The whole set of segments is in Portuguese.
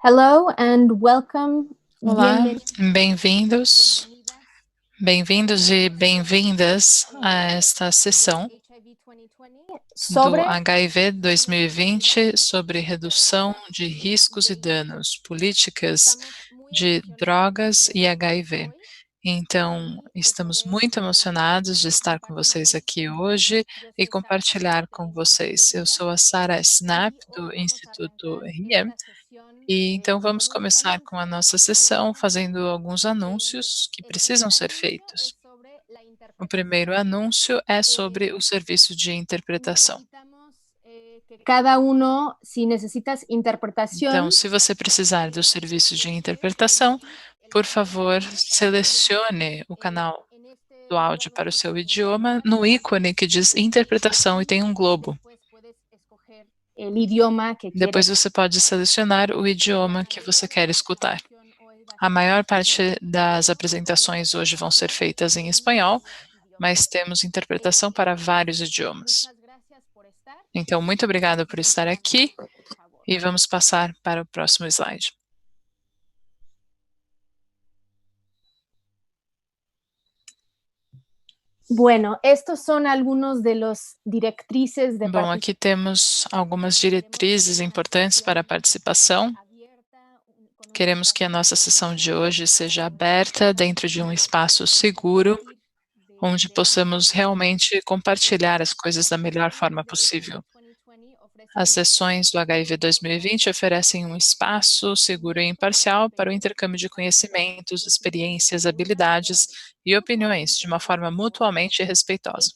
Hello and welcome. Olá, Bienvenidos. bem-vindos, bem-vindos e bem-vindas a esta sessão do Sobre HIV 2020 sobre redução de riscos e danos, políticas de drogas e HIV. Então, estamos muito emocionados de estar com vocês aqui hoje e compartilhar com vocês. Eu sou a Sara Snap, do Instituto RIEM, e então vamos começar com a nossa sessão fazendo alguns anúncios que precisam ser feitos. O primeiro anúncio é sobre o serviço de interpretação. cada uno, si necesitas Então, interpretación, se você precisar do serviço de interpretação, por favor, selecione o canal do áudio para o seu idioma no ícone que diz interpretação e tem um globo. el idioma que Depois quieres. você pode selecionar o idioma que você quer escutar. A maior parte das apresentações hoje vão ser feitas em espanhol, mas temos interpretação para vários idiomas. Então, muito obrigada por estar aqui e vamos passar para o próximo slide. Bueno, estos son algunos de los directrices de Bom, aqui temos algumas diretrizes importantes para a participação. Queremos que a nossa sessão de hoje seja aberta dentro de um espaço seguro, onde possamos realmente compartilhar as coisas da melhor forma possível. As sessões do HIV 2020 oferecem um espaço seguro e imparcial para o intercâmbio de conhecimentos, experiências, habilidades e opiniões de uma forma mutuamente respeitosa.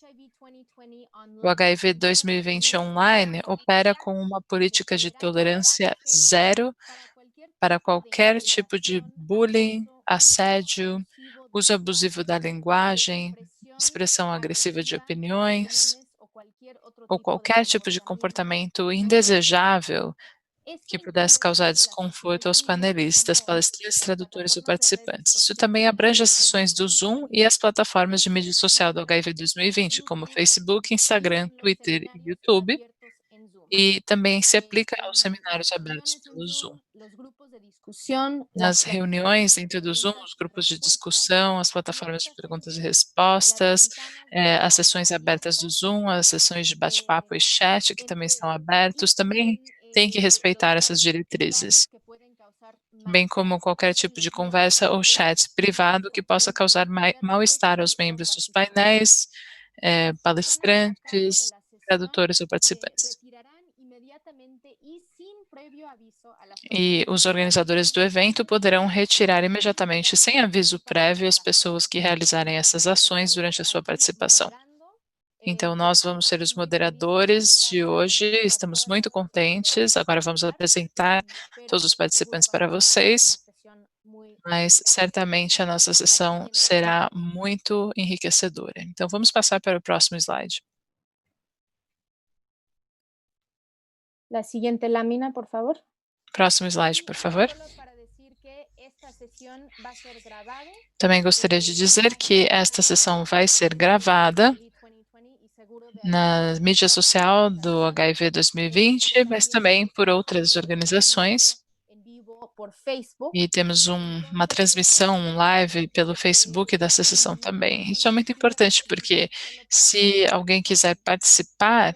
O HIV 2020 Online opera com uma política de tolerância zero para qualquer tipo de bullying, assédio, uso abusivo da linguagem, expressão agressiva de opiniões ou qualquer tipo de comportamento indesejável que pudesse causar desconforto aos panelistas, palestrantes, tradutores ou participantes. Isso também abrange as sessões do Zoom e as plataformas de mídia social do HIV 2020, como Facebook, Instagram, Twitter e YouTube, e também se aplica aos seminários abertos pelo Zoom. Nas reuniões dentro do Zoom, os grupos de discussão, as plataformas de perguntas e respostas, as sessões abertas do Zoom, as sessões de bate-papo e chat, que também estão abertos, também tem que respeitar essas diretrizes, bem como qualquer tipo de conversa ou chat privado que possa causar mal-estar aos membros dos painéis, palestrantes, tradutores ou participantes. E os organizadores do evento poderão retirar imediatamente, sem aviso prévio, as pessoas que realizarem essas ações durante a sua participação. Então, nós vamos ser os moderadores de hoje, estamos muito contentes. Agora vamos apresentar todos os participantes para vocês, mas certamente a nossa sessão será muito enriquecedora. Então, vamos passar para o próximo slide. La siguiente lámina, por favor. Próximo slide, por favor. Também gostaria de dizer que esta sessão vai ser gravada na mídia social do HIV 2020, mas também por outras organizações. E temos uma transmissão, um live pelo Facebook dessa sessão também. Isso é muito importante, porque se alguém quiser participar,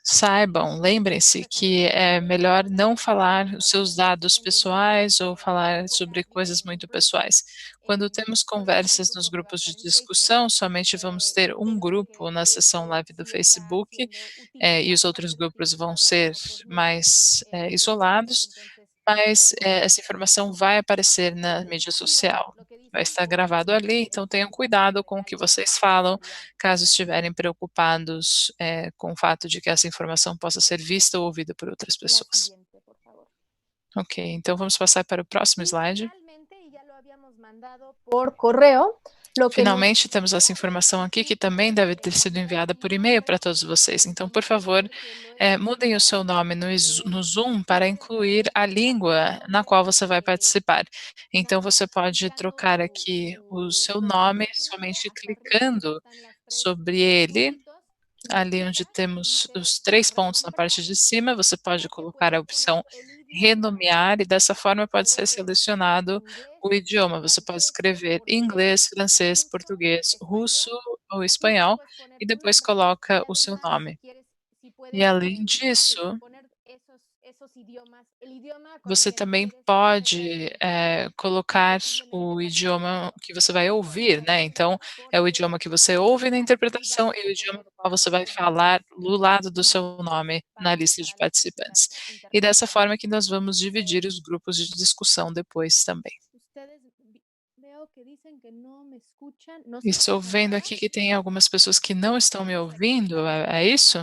saibam, lembrem-se que é melhor não falar os seus dados pessoais ou falar sobre coisas muito pessoais. Quando temos conversas nos grupos de discussão, somente vamos ter um grupo na sessão live do Facebook, e os outros grupos vão ser mais isolados, mas essa informação vai aparecer na mídia social. Vai estar gravado ali, então tenham cuidado com o que vocês falam, caso estiverem preocupados com o fato de que essa informação possa ser vista ou ouvida por outras pessoas. Ok, então vamos passar para o próximo slide. Por correo. Finalmente, temos essa informação aqui que também deve ter sido enviada por e-mail para todos vocês. Então, por favor, mudem o seu nome no Zoom para incluir a língua na qual você vai participar. Então, você pode trocar aqui o seu nome somente clicando sobre ele Ali onde temos os 3 pontos na parte de cima, você pode colocar a opção renomear e dessa forma pode ser selecionado o idioma. Você pode escrever inglês, francês, português, russo ou espanhol e depois coloca o seu nome. E além disso, você também pode, colocar o idioma que você vai ouvir, né, então, é o idioma que você ouve na interpretação e o idioma no qual você vai falar do lado do seu nome na lista de participantes. E dessa forma que nós vamos dividir os grupos de discussão depois também. Estou vendo aqui que tem algumas pessoas que não estão me ouvindo, é isso?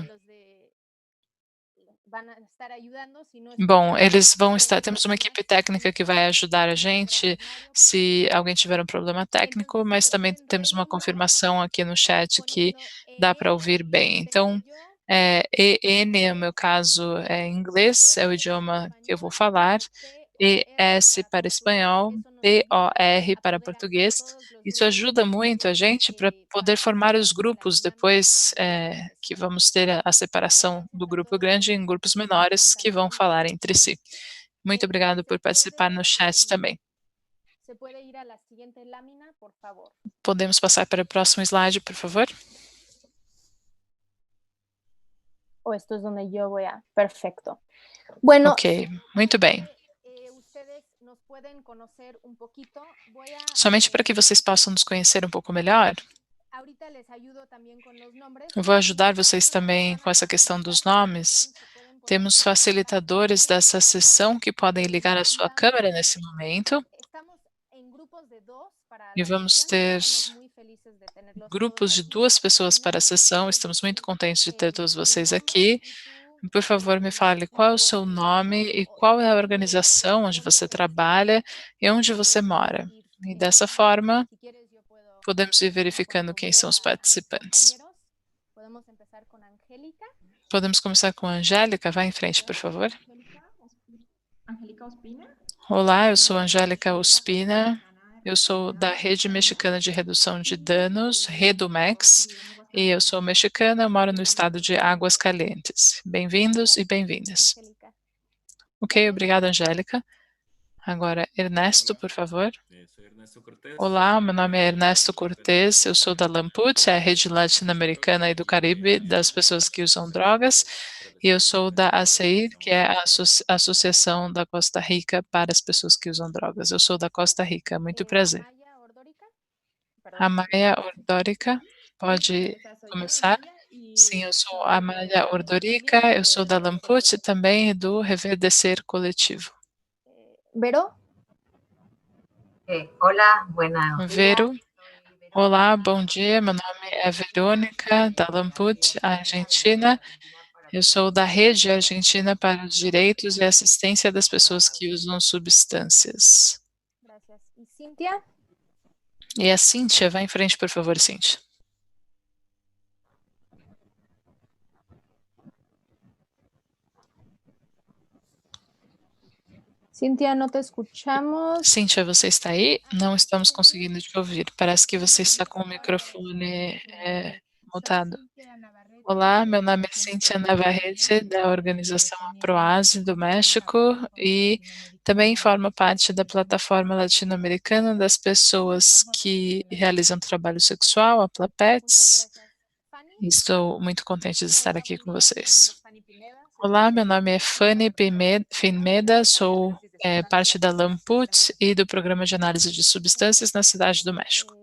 Bom, eles vão estar temos uma equipe técnica que vai ajudar a gente se alguém tiver um problema técnico, mas também temos uma confirmação aqui no chat que dá para ouvir bem. Então, EN, no meu caso, é inglês, é o idioma que eu vou falar, ES para espanhol, POR para português. Isso ajuda muito a gente para poder formar os grupos depois, que vamos ter a separação do grupo grande em grupos menores que vão falar entre si. Muito obrigado por participar no chat também. Podemos passar para o próximo slide, por favor? O esto es donde yo voy a. Perfecto. Bueno. Ok, muito bem. Somente para que vocês possam nos conhecer um pouco melhor, eu vou ajudar vocês também com essa questão dos nomes. Temos facilitadores dessa sessão que podem ligar a sua câmera nesse momento. E vamos ter grupos de 2 pessoas para a sessão. Estamos muito contentes de ter todos vocês aqui. Por favor, me fale qual é o seu nome e qual é a organização onde você trabalha e onde você mora. E dessa forma, podemos ir verificando quem são os participantes. Podemos começar com a Angélica. Vá em frente, por favor. Olá, eu sou Angélica Ospina. Eu sou da Rede Mexicana de Redução de Danos, Redumex, e eu sou mexicana, eu moro no estado de Águas Calientes. Bem-vindos e bem-vindas. Ok, obrigada, Angélica. Agora, Ernesto, por favor. Olá, meu nome é Ernesto Cortes, eu sou da LAMPUT, a Rede Latino-Americana e do Caribe das Pessoas que Usam Drogas, e eu sou da ACIR, que é a Associação da Costa Rica para as Pessoas que Usam Drogas. Eu sou da Costa Rica, muito prazer. A Maia Ordórica, pode começar? Sim, eu sou a Maia Ordórica, eu sou da LAMPUT e também do Reverdecer Coletivo. Vero? Olá, buenos Vero? dias. Olá, bom dia. Meu nome é Verônica, da Lamput, Argentina. Eu sou da Rede Argentina para os Direitos e Assistência das Pessoas que Usam Substâncias. E Cíntia? E a Cíntia, vá em frente, por favor, Cíntia. Cíntia, não te escuchamos. Cíntia, você está aí? Não estamos conseguindo te ouvir. Parece que você está com o microfone mutado. Olá, meu nome é Cíntia Navarrete, da organização Proase do México e também formo parte da plataforma latino-americana das pessoas que realizam trabalho sexual, a Plapets. Estou muito contente de estar aqui com vocês. Olá, meu nome é Fanny Pinmeda, sou parte da LAMPUT e do Programa de Análise de Substâncias na Cidade do México.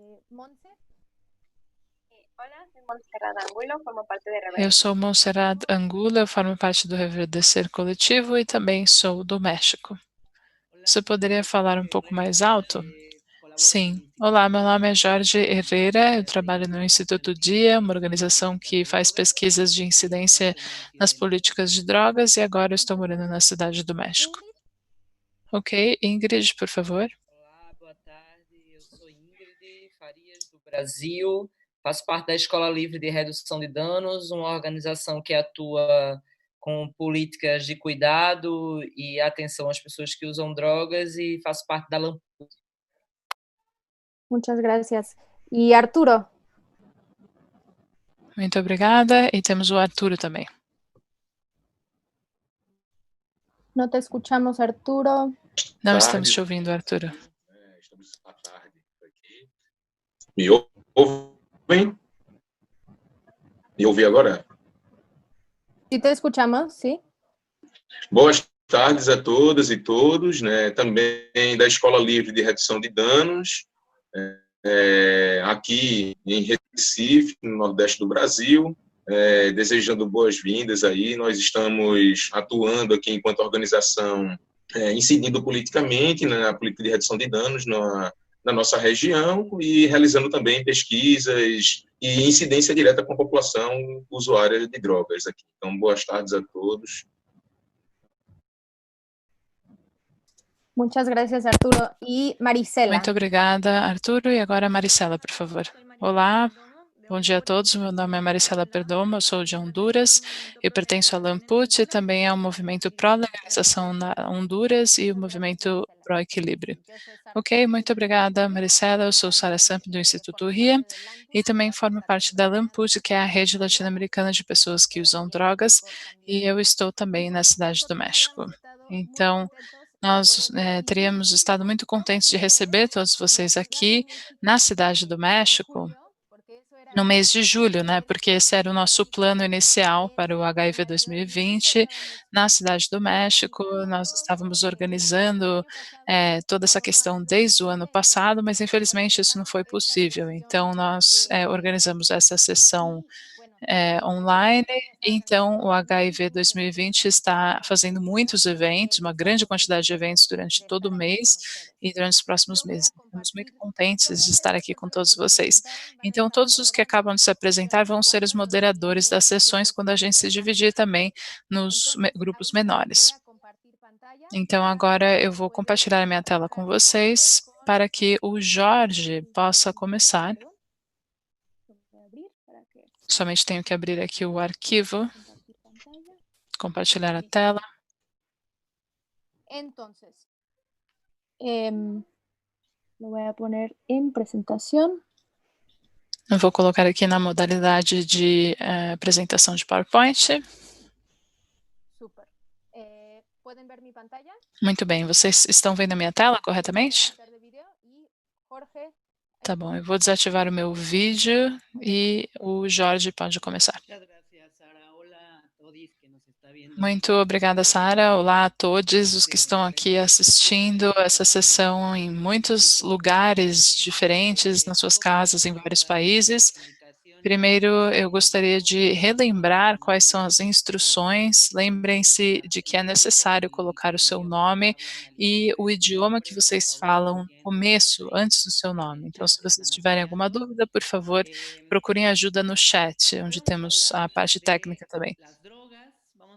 Eu sou Montserrat Angulo, eu formo parte do Reverdecer Coletivo e também sou do México. Você poderia falar um pouco mais alto? Sim. Olá, meu nome é Jorge Herrera, eu trabalho no Instituto DIA, uma organização que faz pesquisas de incidência nas políticas de drogas e agora eu estou morando na Cidade do México. Ok, Ingrid, por favor. Olá, boa tarde. Eu sou Ingrid Farias, do Brasil. Faço parte da Escola Livre de Redução de Danos, uma organização que atua com políticas de cuidado e atenção às pessoas que usam drogas e faço parte da LAMPUT. Muchas gracias. E Arturo? Muito obrigada. E temos o Arturo também. No te escuchamos, Arturo. Não estamos te ouvindo, Arturo. Estamos à tarde aqui. Me ouvem? Me ouvir agora? Sí te escuchamos, sí. Boas tardes a todas e todos, né? Também da Escola Livre de Redução de Danos, aqui em Recife, no Nordeste do Brasil, desejando boas-vindas aí. Nós estamos atuando aqui enquanto organização, incidindo politicamente, né, na política de redução de danos na nossa região e realizando também pesquisas e incidência direta com a população usuária de drogas aqui. Então, boas tardes a todos. Muchas gracias, Arturo. E Marisela. Muito obrigada, Arturo. E agora, Marisela, por favor. Olá, bom dia a todos. Meu nome é Marisela Perdomo, eu sou de Honduras. Eu pertenço à Lamput e também ao movimento pró-legalização na Honduras e o movimento pró-equilíbrio. Ok, muito obrigada, Marisela. Eu sou Sara Samp, do Instituto RIA, e também formo parte da Lamput, que é a rede latino-americana de pessoas que usam drogas, e eu estou também na Cidade do México. Então, nós teríamos estado muito contentes de receber todos vocês aqui na Cidade do México no mês de julho, né? Porque esse era o nosso plano inicial para o HIV 2020 na Cidade do México. Nós estávamos organizando toda essa questão desde o ano passado, mas infelizmente isso não foi possível. Então, nós organizamos essa sessão online. Então, o HIV 2020 está fazendo muitos eventos, uma grande quantidade de eventos durante todo o mês e durante os próximos meses. Estamos muito contentes de estar aqui com todos vocês. Então, todos os que acabam de se apresentar vão ser os moderadores das sessões quando a gente se dividir também nos grupos menores. Então, agora eu vou compartilhar a minha tela com vocês para que o Jorge possa começar. Somente tenho que abrir aqui o arquivo, compartilhar a tela. Entonces, lo voy a poner en presentación. Eu vou colocar aqui na modalidade de apresentação de PowerPoint. Super. ¿Pueden ver mi pantalla? Muito bem, vocês estão vendo a minha tela corretamente? Tá bom, eu vou desativar o meu vídeo e o Jorge pode começar. Muito obrigada, Sara. Olá a todos os que estão aqui assistindo essa sessão em muitos lugares diferentes, nas suas casas, em vários países. Primeiro, eu gostaria de relembrar quais são as instruções. Lembrem-se de que é necessário colocar o seu nome e o idioma que vocês falam no começo, antes do seu nome. Então, se vocês tiverem alguma dúvida, por favor, procurem ajuda no chat, onde temos a parte técnica também.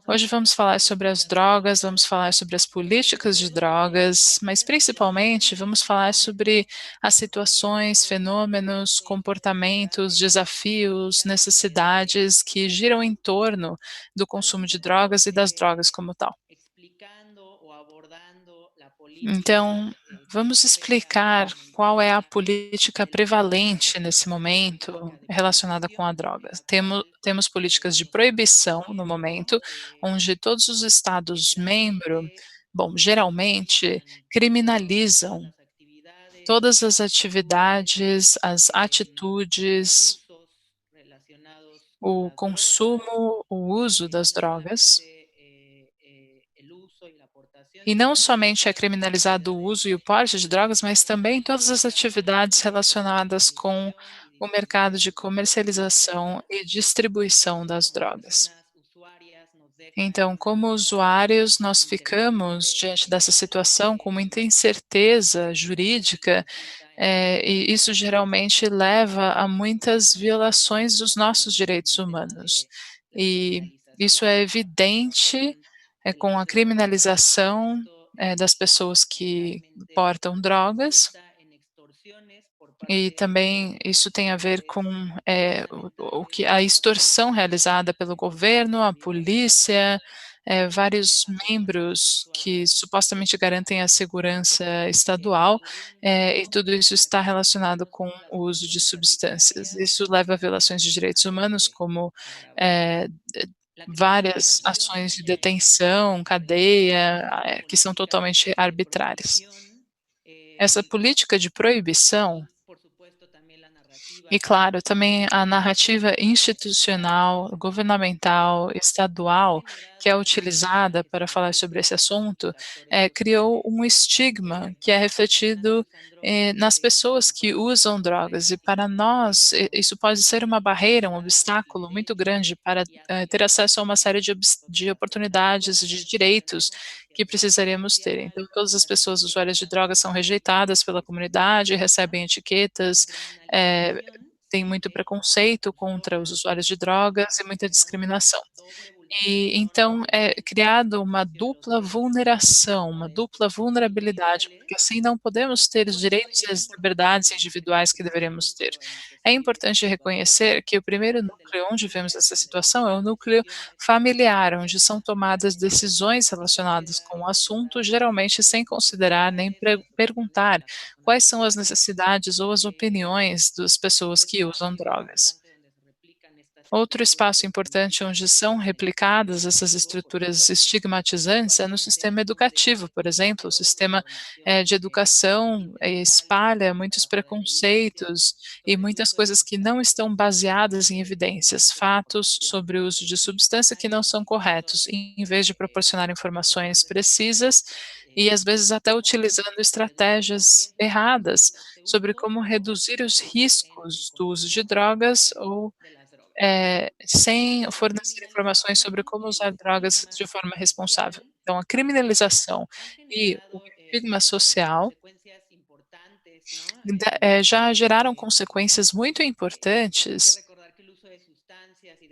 Hoje vamos falar sobre as drogas, vamos falar sobre as políticas de drogas, mas principalmente vamos falar sobre as situações, fenômenos, comportamentos, desafios, necessidades que giram em torno do consumo de drogas e das drogas como tal. Então, vamos explicar qual é a política prevalente nesse momento relacionada com a droga. Temos políticas de proibição no momento, onde todos os Estados-membros, geralmente criminalizam todas as atividades, as atitudes, o consumo, o uso das drogas. E não somente é criminalizado o uso e o porte de drogas, mas também todas as atividades relacionadas com o mercado de comercialização e distribuição das drogas. Então, como usuários, nós ficamos diante dessa situação com muita incerteza jurídica, e isso geralmente leva a muitas violações dos nossos direitos humanos. E isso é evidente com a criminalização das pessoas que portam drogas, e também isso tem a ver com a extorsão realizada pelo governo, a polícia, vários membros que supostamente garantem a segurança estadual, e tudo isso está relacionado com o uso de substâncias. Isso leva a violações de direitos humanos, como, eh, várias ações de detenção, cadeia, que são totalmente arbitrárias. Essa política de proibição e, claro, também a narrativa institucional, governamental, estadual, que é utilizada para falar sobre esse assunto, criou um estigma que é refletido, nas pessoas que usam drogas. E para nós, isso pode ser uma barreira, um obstáculo muito grande para, ter acesso a uma série de oportunidades, de direitos que precisaríamos ter. Então, todas as pessoas usuárias de drogas são rejeitadas pela comunidade, recebem etiquetas, eh, tem muito preconceito contra os usuários de drogas e muita discriminação. E então é criado uma dupla vulneração, uma dupla vulnerabilidade, porque assim não podemos ter os direitos e as liberdades individuais que deveríamos ter. É importante reconhecer que o primeiro núcleo onde vemos essa situação é o núcleo familiar, onde são tomadas decisões relacionadas com o assunto, geralmente sem considerar nem perguntar quais são as necessidades ou as opiniões das pessoas que usam drogas. Outro espaço importante onde são replicadas essas estruturas estigmatizantes é no sistema educativo, por exemplo. O sistema, de educação, espalha muitos preconceitos e muitas coisas que não estão baseadas em evidências, fatos sobre o uso de substância que não são corretos, em vez de proporcionar informações precisas e, às vezes, até utilizando estratégias erradas sobre como reduzir os riscos do uso de drogas ou sem fornecer informações sobre como usar drogas de forma responsável. Então, a criminalização e o estigma social já geraram consequências muito importantes,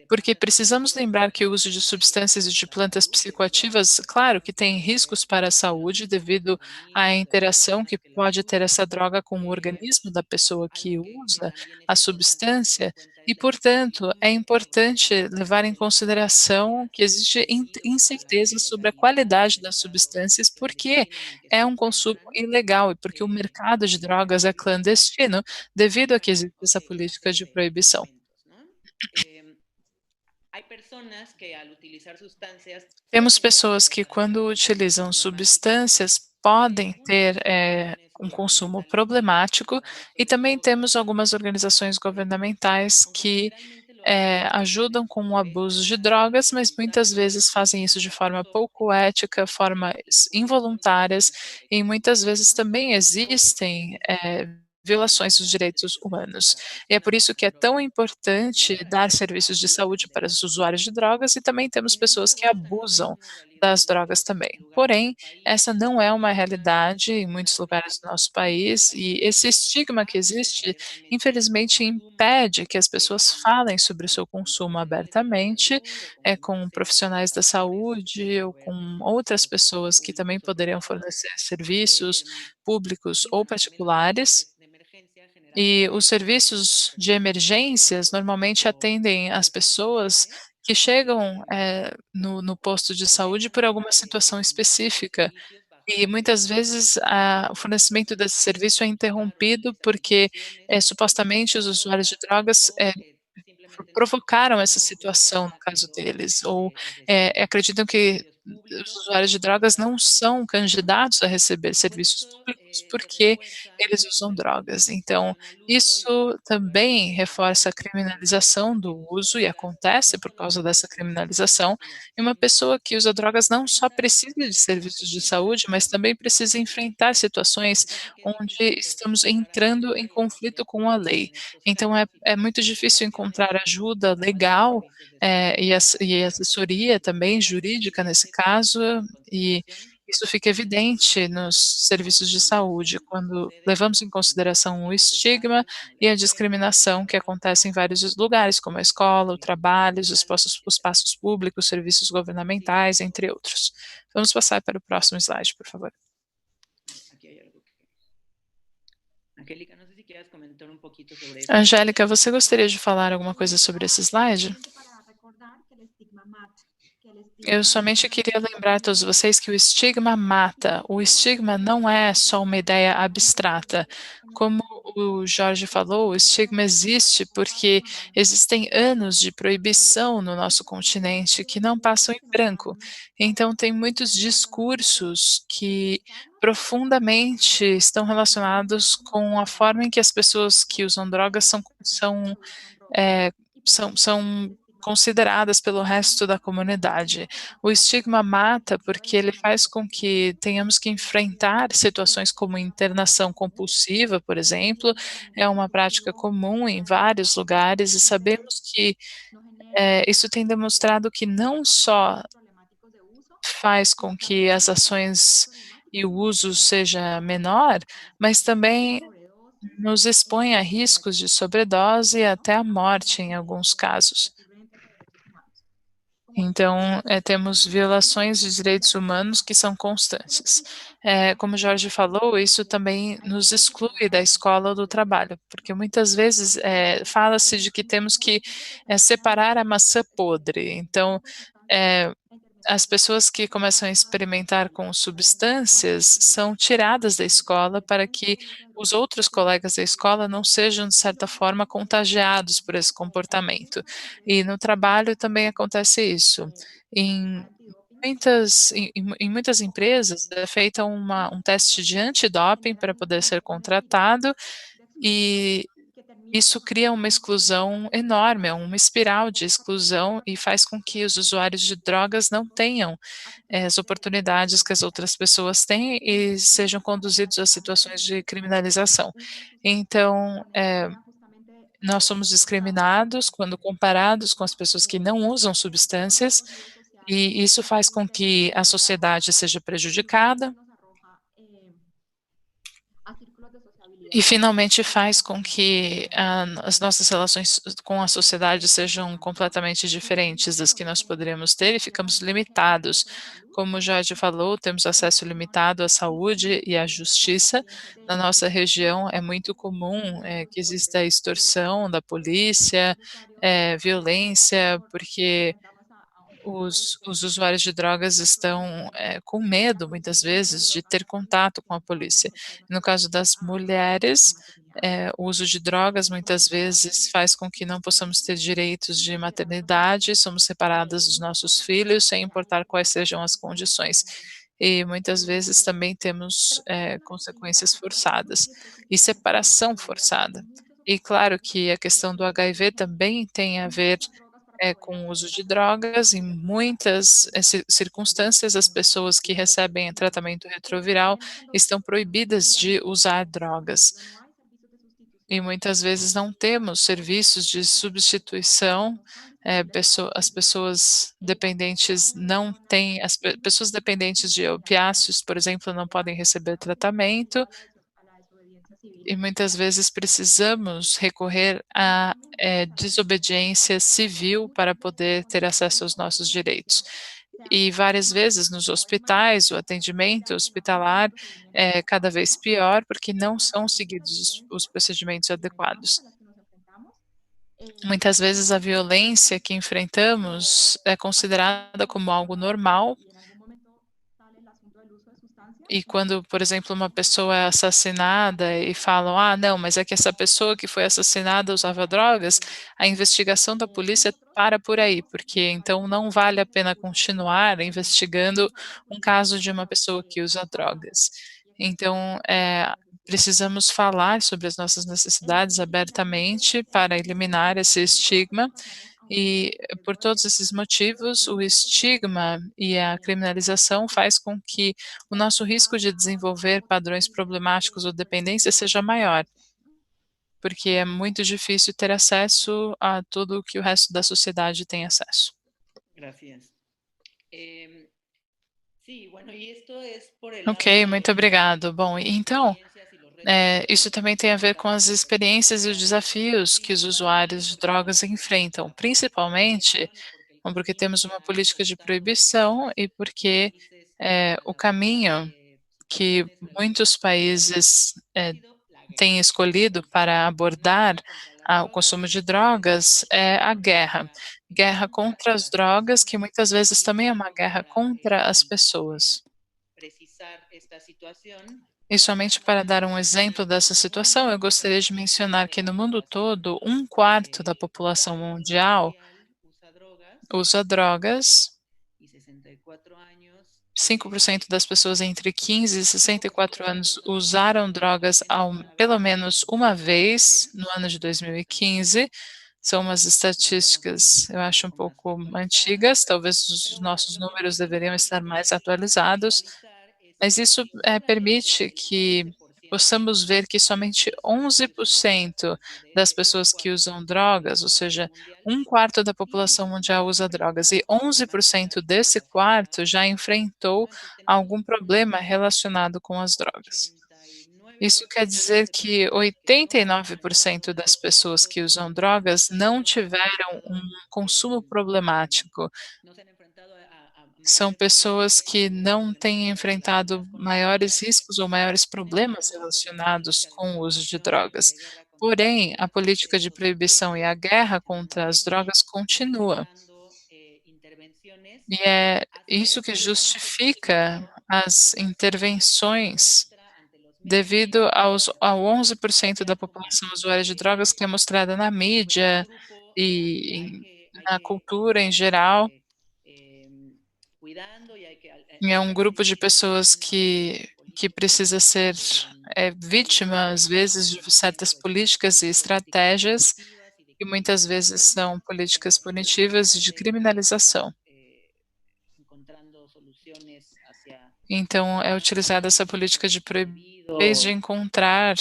porque precisamos lembrar que o uso de substâncias e de plantas psicoativas, claro que tem riscos para a saúde devido à interação que pode ter essa droga com o organismo da pessoa que usa a substância e, portanto, é importante levar em consideração que existe incerteza sobre a qualidade das substâncias, porque é um consumo ilegal e porque o mercado de drogas é clandestino, devido a que existe essa política de proibição. Temos pessoas que, quando utilizam substâncias, podem ter, um consumo problemático, e também temos algumas organizações governamentais que, ajudam com o abuso de drogas, mas muitas vezes fazem isso de forma pouco ética, formas involuntárias, e muitas vezes também existem, violações dos direitos humanos. E é por isso que é tão importante dar serviços de saúde para os usuários de drogas e também temos pessoas que abusam das drogas também. Porém, essa não é uma realidade em muitos lugares do nosso país e esse estigma que existe, infelizmente, impede que as pessoas falem sobre o seu consumo abertamente, com profissionais da saúde ou com outras pessoas que também poderiam fornecer serviços públicos ou particulares. E os serviços de emergências normalmente atendem as pessoas que chegam, no posto de saúde por alguma situação específica, e muitas vezes o fornecimento desse serviço é interrompido porque, supostamente os usuários de drogas, provocaram essa situação no caso deles, ou, acreditam que os usuários de drogas não são candidatos a receber serviços públicos, porque eles usam drogas. Então, isso também reforça a criminalização do uso, e acontece por causa dessa criminalização, e uma pessoa que usa drogas não só precisa de serviços de saúde, mas também precisa enfrentar situações onde estamos entrando em conflito com a lei. Então é muito difícil encontrar ajuda legal, e assessoria também jurídica nesse caso, e isso fica evidente nos serviços de saúde, quando levamos em consideração o estigma e a discriminação que acontece em vários lugares, como a escola, o trabalho, os espaços públicos, serviços governamentais, entre outros. Vamos passar para o próximo slide, por favor. Angélica, você gostaria de falar alguma coisa sobre esse slide? Eu somente queria lembrar a todos vocês que o estigma mata. O estigma não é só uma ideia abstrata. Como o Jorge falou, o estigma existe porque existem anos de proibição no nosso continente que não passam em branco. Então, tem muitos discursos que profundamente estão relacionados com a forma em que as pessoas que usam drogas eh, são consideradas pelo resto da comunidade. O estigma mata, porque ele faz com que tenhamos que enfrentar situações como internação compulsiva, por exemplo, é uma prática comum em vários lugares e sabemos que, isso tem demonstrado que não só faz com que as ações e o uso seja menor, mas também nos expõe a riscos de sobredose e até a morte em alguns casos. Então, temos violações de direitos humanos que são constantes. Como o Jorge falou, isso também nos exclui da escola ou do trabalho, porque muitas vezes, fala-se de que temos que, separar a maçã podre. Então, eh, as pessoas que começam a experimentar com substâncias são tiradas da escola para que os outros colegas da escola não sejam, de certa forma, contagiados por esse comportamento. E no trabalho também acontece isso. Em muitas empresas é feita um teste de antidoping para poder ser contratado, e isso cria uma exclusão enorme, é uma espiral de exclusão e faz com que os usuários de drogas não tenham, as oportunidades que as outras pessoas têm e sejam conduzidos a situações de criminalização. Então, nós somos discriminados quando comparados com as pessoas que não usam substâncias, e isso faz com que a sociedade seja prejudicada e finalmente faz com que as nossas relações com a sociedade sejam completamente diferentes das que nós poderíamos ter e ficamos limitados. Como o Jorge falou, temos acesso limitado à saúde e à justiça. Na nossa região é muito comum, que exista extorsão da polícia, violência, porque os usuários de drogas estão, com medo, muitas vezes, de ter contato com a polícia. No caso das mulheres, o uso de drogas muitas vezes faz com que não possamos ter direitos de maternidade, somos separadas dos nossos filhos, sem importar quais sejam as condições. E muitas vezes também temos, consequências forçadas e separação forçada. E claro que a questão do HIV também tem a ver com o uso de drogas, em muitas, circunstâncias, as pessoas que recebem tratamento retroviral estão proibidas de usar drogas. E muitas vezes não temos serviços de substituição, as pessoas dependentes não têm pessoas dependentes de opiáceos, por exemplo, não podem receber tratamento, e muitas vezes precisamos recorrer à, desobediência civil para poder ter acesso aos nossos direitos. E várias vezes nos hospitais, o atendimento hospitalar é cada vez pior, porque não são seguidos os procedimentos adequados. Muitas vezes a violência que enfrentamos é considerada como algo normal e quando, por exemplo, uma pessoa é assassinada e falam: "Ah, não, mas é que essa pessoa que foi assassinada usava drogas", a investigação da polícia para por aí, porque então não vale a pena continuar investigando um caso de uma pessoa que usa drogas. Então, precisamos falar sobre as nossas necessidades abertamente para eliminar esse estigma e, por todos esses motivos, o estigma e a criminalização faz com que o nosso risco de desenvolver padrões problemáticos ou dependência seja maior, porque é muito difícil ter acesso a tudo o que o resto da sociedade tem acesso. Gracias. Sí, bueno, y esto es por el lado Ok, muito obrigado. Bom, então, experiencias y los retos isso também tem a ver com as experiências e os desafios que os usuários de drogas enfrentam, principalmente porque temos uma política de proibição e porque, o caminho que muitos países, têm escolhido para abordar o consumo de drogas é a guerra. Guerra contra as drogas, que muitas vezes também é uma guerra contra as pessoas. E somente para dar um exemplo dessa situação, eu gostaria de mencionar que no mundo todo, um quarto da população mundial usa drogas, 5% das pessoas entre 15 e 64 anos usaram drogas pelo menos uma vez no ano de 2015. São umas estatísticas, eu acho, um pouco antigas, talvez os nossos números deveriam estar mais atualizados, mas isso permite que possamos ver que somente 11% das pessoas que usam drogas, ou seja, um quarto da população mundial usa drogas, e 11% desse quarto já enfrentou algum problema relacionado com as drogas. Isso quer dizer que 89% das pessoas que usam drogas não tiveram um consumo problemático. São pessoas que não têm enfrentado maiores riscos ou maiores problemas relacionados com o uso de drogas. Porém, a política de proibição e a guerra contra as drogas continua. E é isso que justifica as intervenções devido ao 11% da população usuária de drogas que é mostrada na mídia e na cultura em geral. E é um grupo de pessoas que precisa ser vítima, às vezes, de certas políticas e estratégias, que muitas vezes são políticas punitivas e de criminalização. Então, é utilizada essa política de proibir em vez de encontrar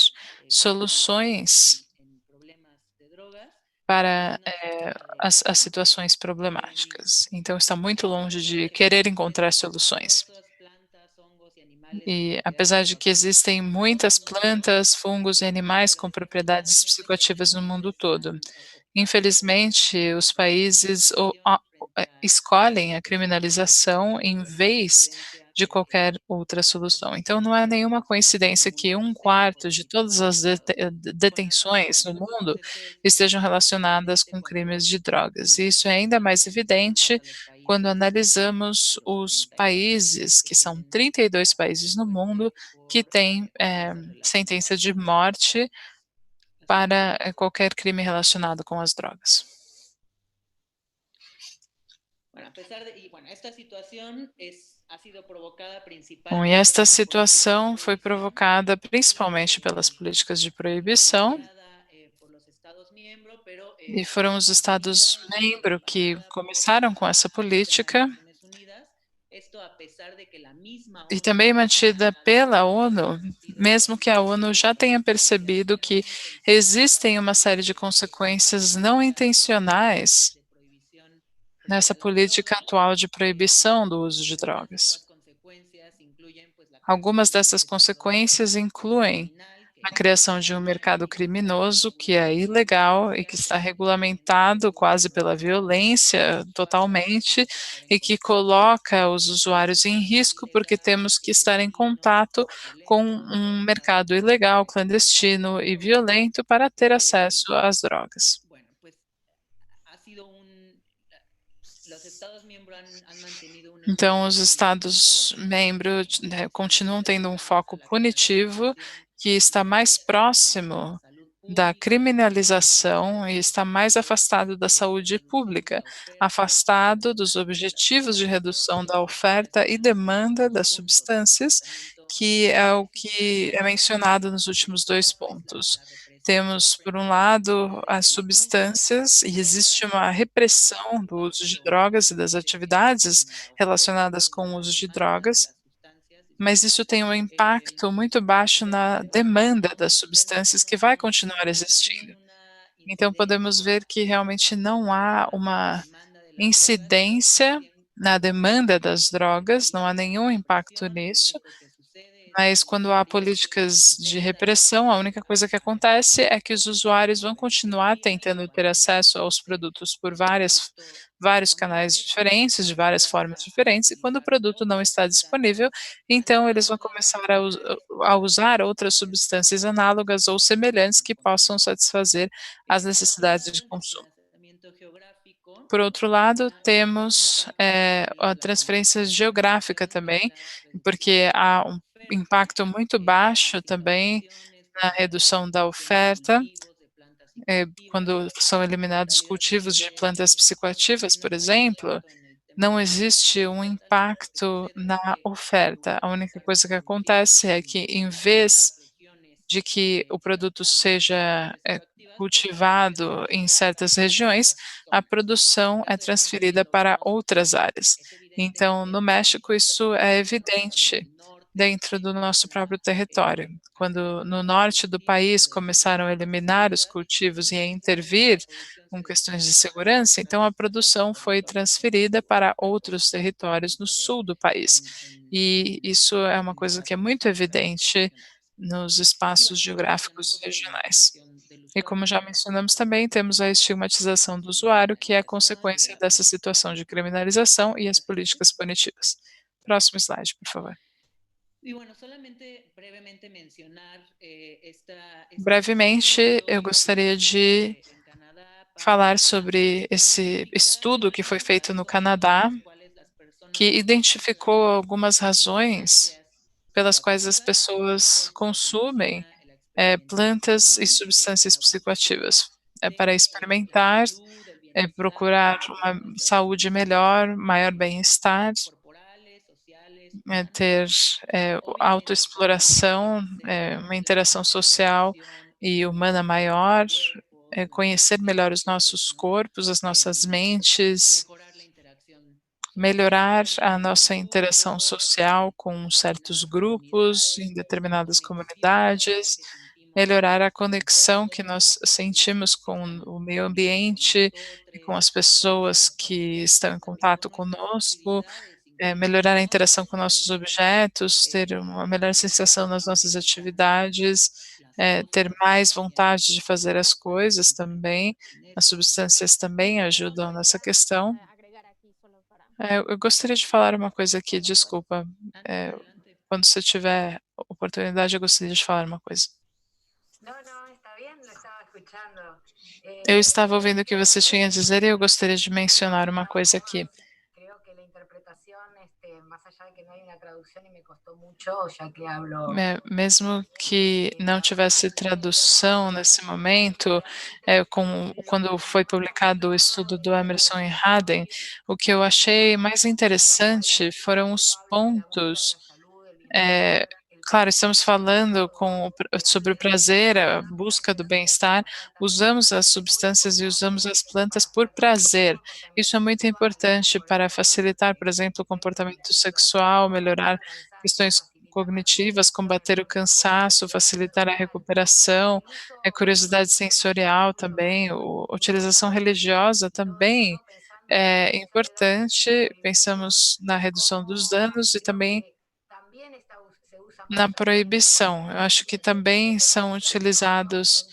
soluções para as situações problemáticas. Então, está muito longe de querer encontrar soluções. E apesar de que existem muitas plantas, fungos e animais com propriedades psicoativas no mundo todo, infelizmente os países escolhem a criminalização em vez de qualquer outra solução. Então não é nenhuma coincidência que um quarto de todas as detenções no mundo estejam relacionadas com crimes de drogas. E isso é ainda mais evidente quando analisamos os países, que são 32 países no mundo, que têm sentença de morte para qualquer crime relacionado com as drogas. Bom, e esta situação foi provocada principalmente pelas políticas de proibição, e foram os Estados-membros que começaram com essa política, e também mantida pela ONU, mesmo que a ONU já tenha percebido que existem uma série de consequências não intencionais nessa política atual de proibição do uso de drogas. Algumas dessas consequências incluem a criação de um mercado criminoso que é ilegal e que está regulamentado quase pela violência totalmente e que coloca os usuários em risco porque temos que estar em contato com um mercado ilegal, clandestino e violento para ter acesso às drogas. Então, os Estados-membros continuam tendo um foco punitivo que está mais próximo da criminalização e está mais afastado da saúde pública, afastado dos objetivos de redução da oferta e demanda das substâncias, que é o que é mencionado nos últimos 2 pontos. Temos, por um lado, as substâncias, e existe uma repressão do uso de drogas e das atividades relacionadas com o uso de drogas, mas isso tem um impacto muito baixo na demanda das substâncias que vai continuar existindo. Então podemos ver que realmente não há uma incidência na demanda das drogas, não há nenhum impacto nisso, Mas quando há políticas de repressão, a única coisa que acontece é que os usuários vão continuar tentando ter acesso aos produtos por vários canais diferentes, de várias formas diferentes, e quando o produto não está disponível, então eles vão começar a usar outras substâncias análogas ou semelhantes que possam satisfazer as necessidades de consumo. Por outro lado, temos, a transferência geográfica também, porque há um impacto muito baixo também na redução da oferta, quando são eliminados cultivos de plantas psicoativas, por exemplo, não existe um impacto na oferta. A única coisa que acontece é que, em vez de que o produto seja, cultivado em certas regiões, a produção é transferida para outras áreas. Então, no México, isso é evidente dentro do nosso próprio território. Quando no norte do país começaram a eliminar os cultivos e a intervir com questões de segurança, então a produção foi transferida para outros territórios no sul do país. E isso é uma coisa que é muito evidente nos espaços geográficos regionais. E como já mencionamos também, temos a estigmatização do usuário, que é consequência dessa situação de criminalização e as políticas punitivas. Próximo slide, por favor. Brevemente, eu gostaria de falar sobre esse estudo que foi feito no Canadá, que identificou algumas razões pelas quais as pessoas consumem plantas e substâncias psicoativas. É para experimentar, procurar uma saúde melhor, maior bem-estar, ter autoexploração, uma interação social e humana maior, conhecer melhor os nossos corpos, as nossas mentes, melhorar a nossa interação social com certos grupos, em determinadas comunidades, melhorar a conexão que nós sentimos com o meio ambiente e com as pessoas que estão em contato conosco, melhorar a interação com nossos objetos, ter uma melhor sensação nas nossas atividades, ter mais vontade de fazer as coisas também. As substâncias também ajudam nessa questão. Eu gostaria de falar uma coisa aqui, desculpa. Eh, Quando você tiver oportunidade, eu gostaria de falar uma coisa. Eu estava ouvindo o que você tinha a dizer e eu gostaria de mencionar uma coisa aqui. Mesmo que não tivesse tradução nesse momento, quando foi publicado o estudo do Emerson e Haden, o que eu achei mais interessante foram os pontos. eh, Claro, estamos falando sobre o prazer, a busca do bem-estar, usamos as substâncias e usamos as plantas por prazer. Isso é muito importante para facilitar, por exemplo, o comportamento sexual, melhorar questões cognitivas, combater o cansaço, facilitar a recuperação, curiosidade sensorial também, utilização religiosa também é importante. Pensamos na redução dos danos e também na proibição. Eu acho que também são utilizadas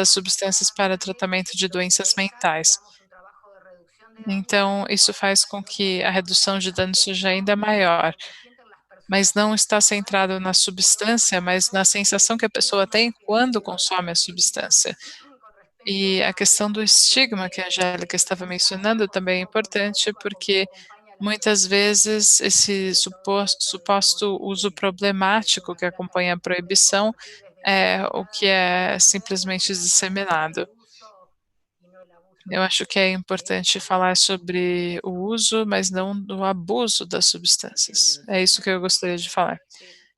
substâncias para tratamento de doenças mentais. Então, isso faz com que a redução de danos seja ainda maior, mas não está centrado na substância, mas na sensação que a pessoa tem quando consome a substância. E a questão do estigma que a Angélica estava mencionando também é importante, porque muitas vezes esse suposto uso problemático que acompanha a proibição é o que é simplesmente disseminado. Eu acho que é importante falar sobre o uso, mas não do abuso das substâncias. É isso que eu gostaria de falar.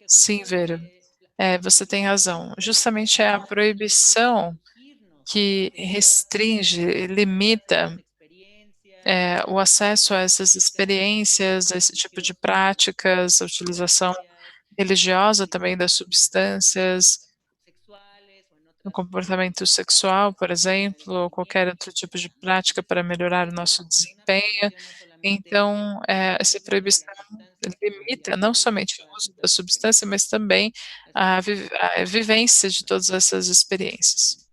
Sim, Vera, você tem razão. Justamente é a proibição que restringe, limita, o acesso a essas experiências, a esse tipo de práticas, a utilização religiosa também das substâncias, no comportamento sexual, por exemplo, ou qualquer outro tipo de prática para melhorar o nosso desempenho. Então, essa proibição limita não somente o uso da substância, mas também a vivência de todas essas experiências.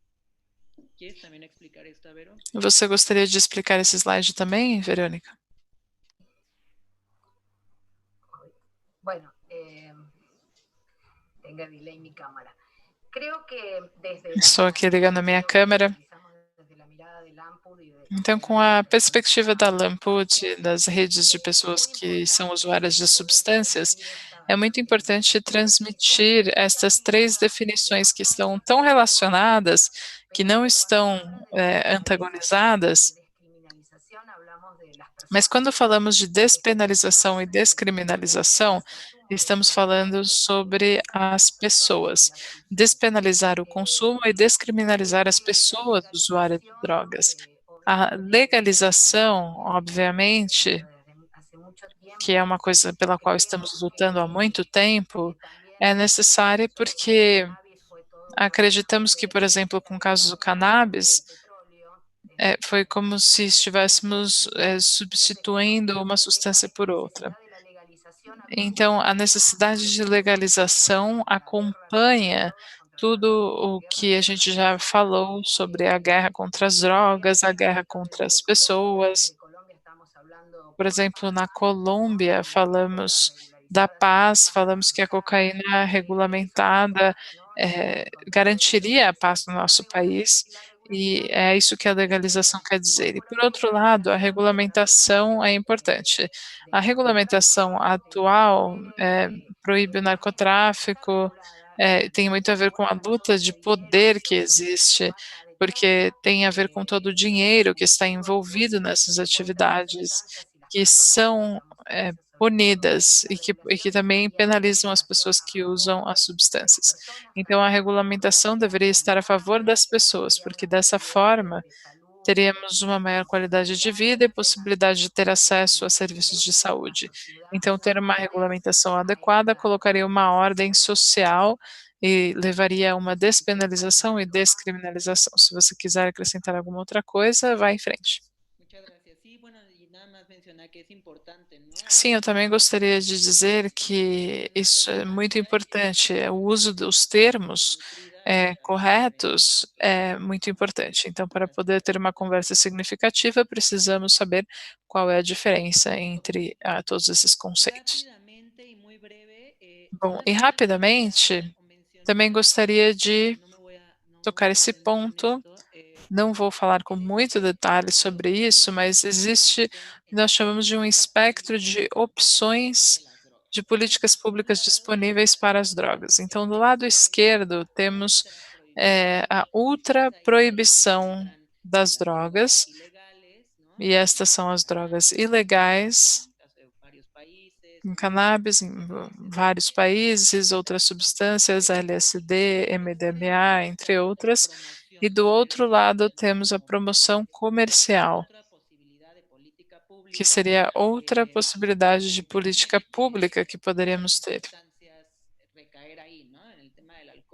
¿Quieres también explicar esta, Vero? Você gostaria de explicar esse slide também, Verônica? Bueno, tenga delay mi cámara. Creo que desde Estou aqui ligando a minha câmera. Então, com a perspectiva da Lamput, das redes de pessoas que são usuárias de substâncias, é muito importante transmitir estas 3 definições que estão tão relacionadas, que não estão antagonizadas, mas quando falamos de despenalização e descriminalização, estamos falando sobre as pessoas. Despenalizar o consumo e descriminalizar as pessoas usuárias de drogas. A legalização, obviamente, que é uma coisa pela qual estamos lutando há muito tempo, é necessária porque acreditamos que, por exemplo, com o caso do cannabis, foi como se estivéssemos substituindo uma substância por outra. Então, a necessidade de legalização acompanha tudo o que a gente já falou sobre a guerra contra as drogas, a guerra contra as pessoas. Por exemplo, na Colômbia, falamos da paz, falamos que a cocaína regulamentada garantiria a paz no nosso país, e é isso que a legalização quer dizer. E, por outro lado, a regulamentação é importante. A regulamentação atual proíbe o narcotráfico, tem muito a ver com a luta de poder que existe, porque tem a ver com todo o dinheiro que está envolvido nessas atividades, que são punidas e que também penalizam as pessoas que usam as substâncias. Então, a regulamentação deveria estar a favor das pessoas, porque dessa forma teríamos uma maior qualidade de vida e possibilidade de ter acesso a serviços de saúde. Então, ter uma regulamentação adequada colocaria uma ordem social e levaria a uma despenalização e descriminalização. Se você quiser acrescentar alguma outra coisa, vá em frente. Muchas gracias. Sí, bueno, y nada más mencionar que es importante, ¿no? Sim, eu também gostaria de dizer que isso é muito importante. O uso dos termos corretos é muito importante. Então, para poder ter uma conversa significativa, precisamos saber qual é a diferença entre todos esses conceitos. Rápidamente y muy breve, Bom, e rapidamente, também gostaria de tocar esse ponto. Não vou falar com muito detalhe sobre isso, mas existe o que nós chamamos de um espectro de opções de políticas públicas disponíveis para as drogas. Então, do lado esquerdo, temos a ultra-proibição das drogas, e estas são as drogas ilegais, em cannabis, em vários países, outras substâncias, LSD, MDMA, entre outras. E do outro lado temos a promoção comercial, que seria outra possibilidade de política pública que poderíamos ter.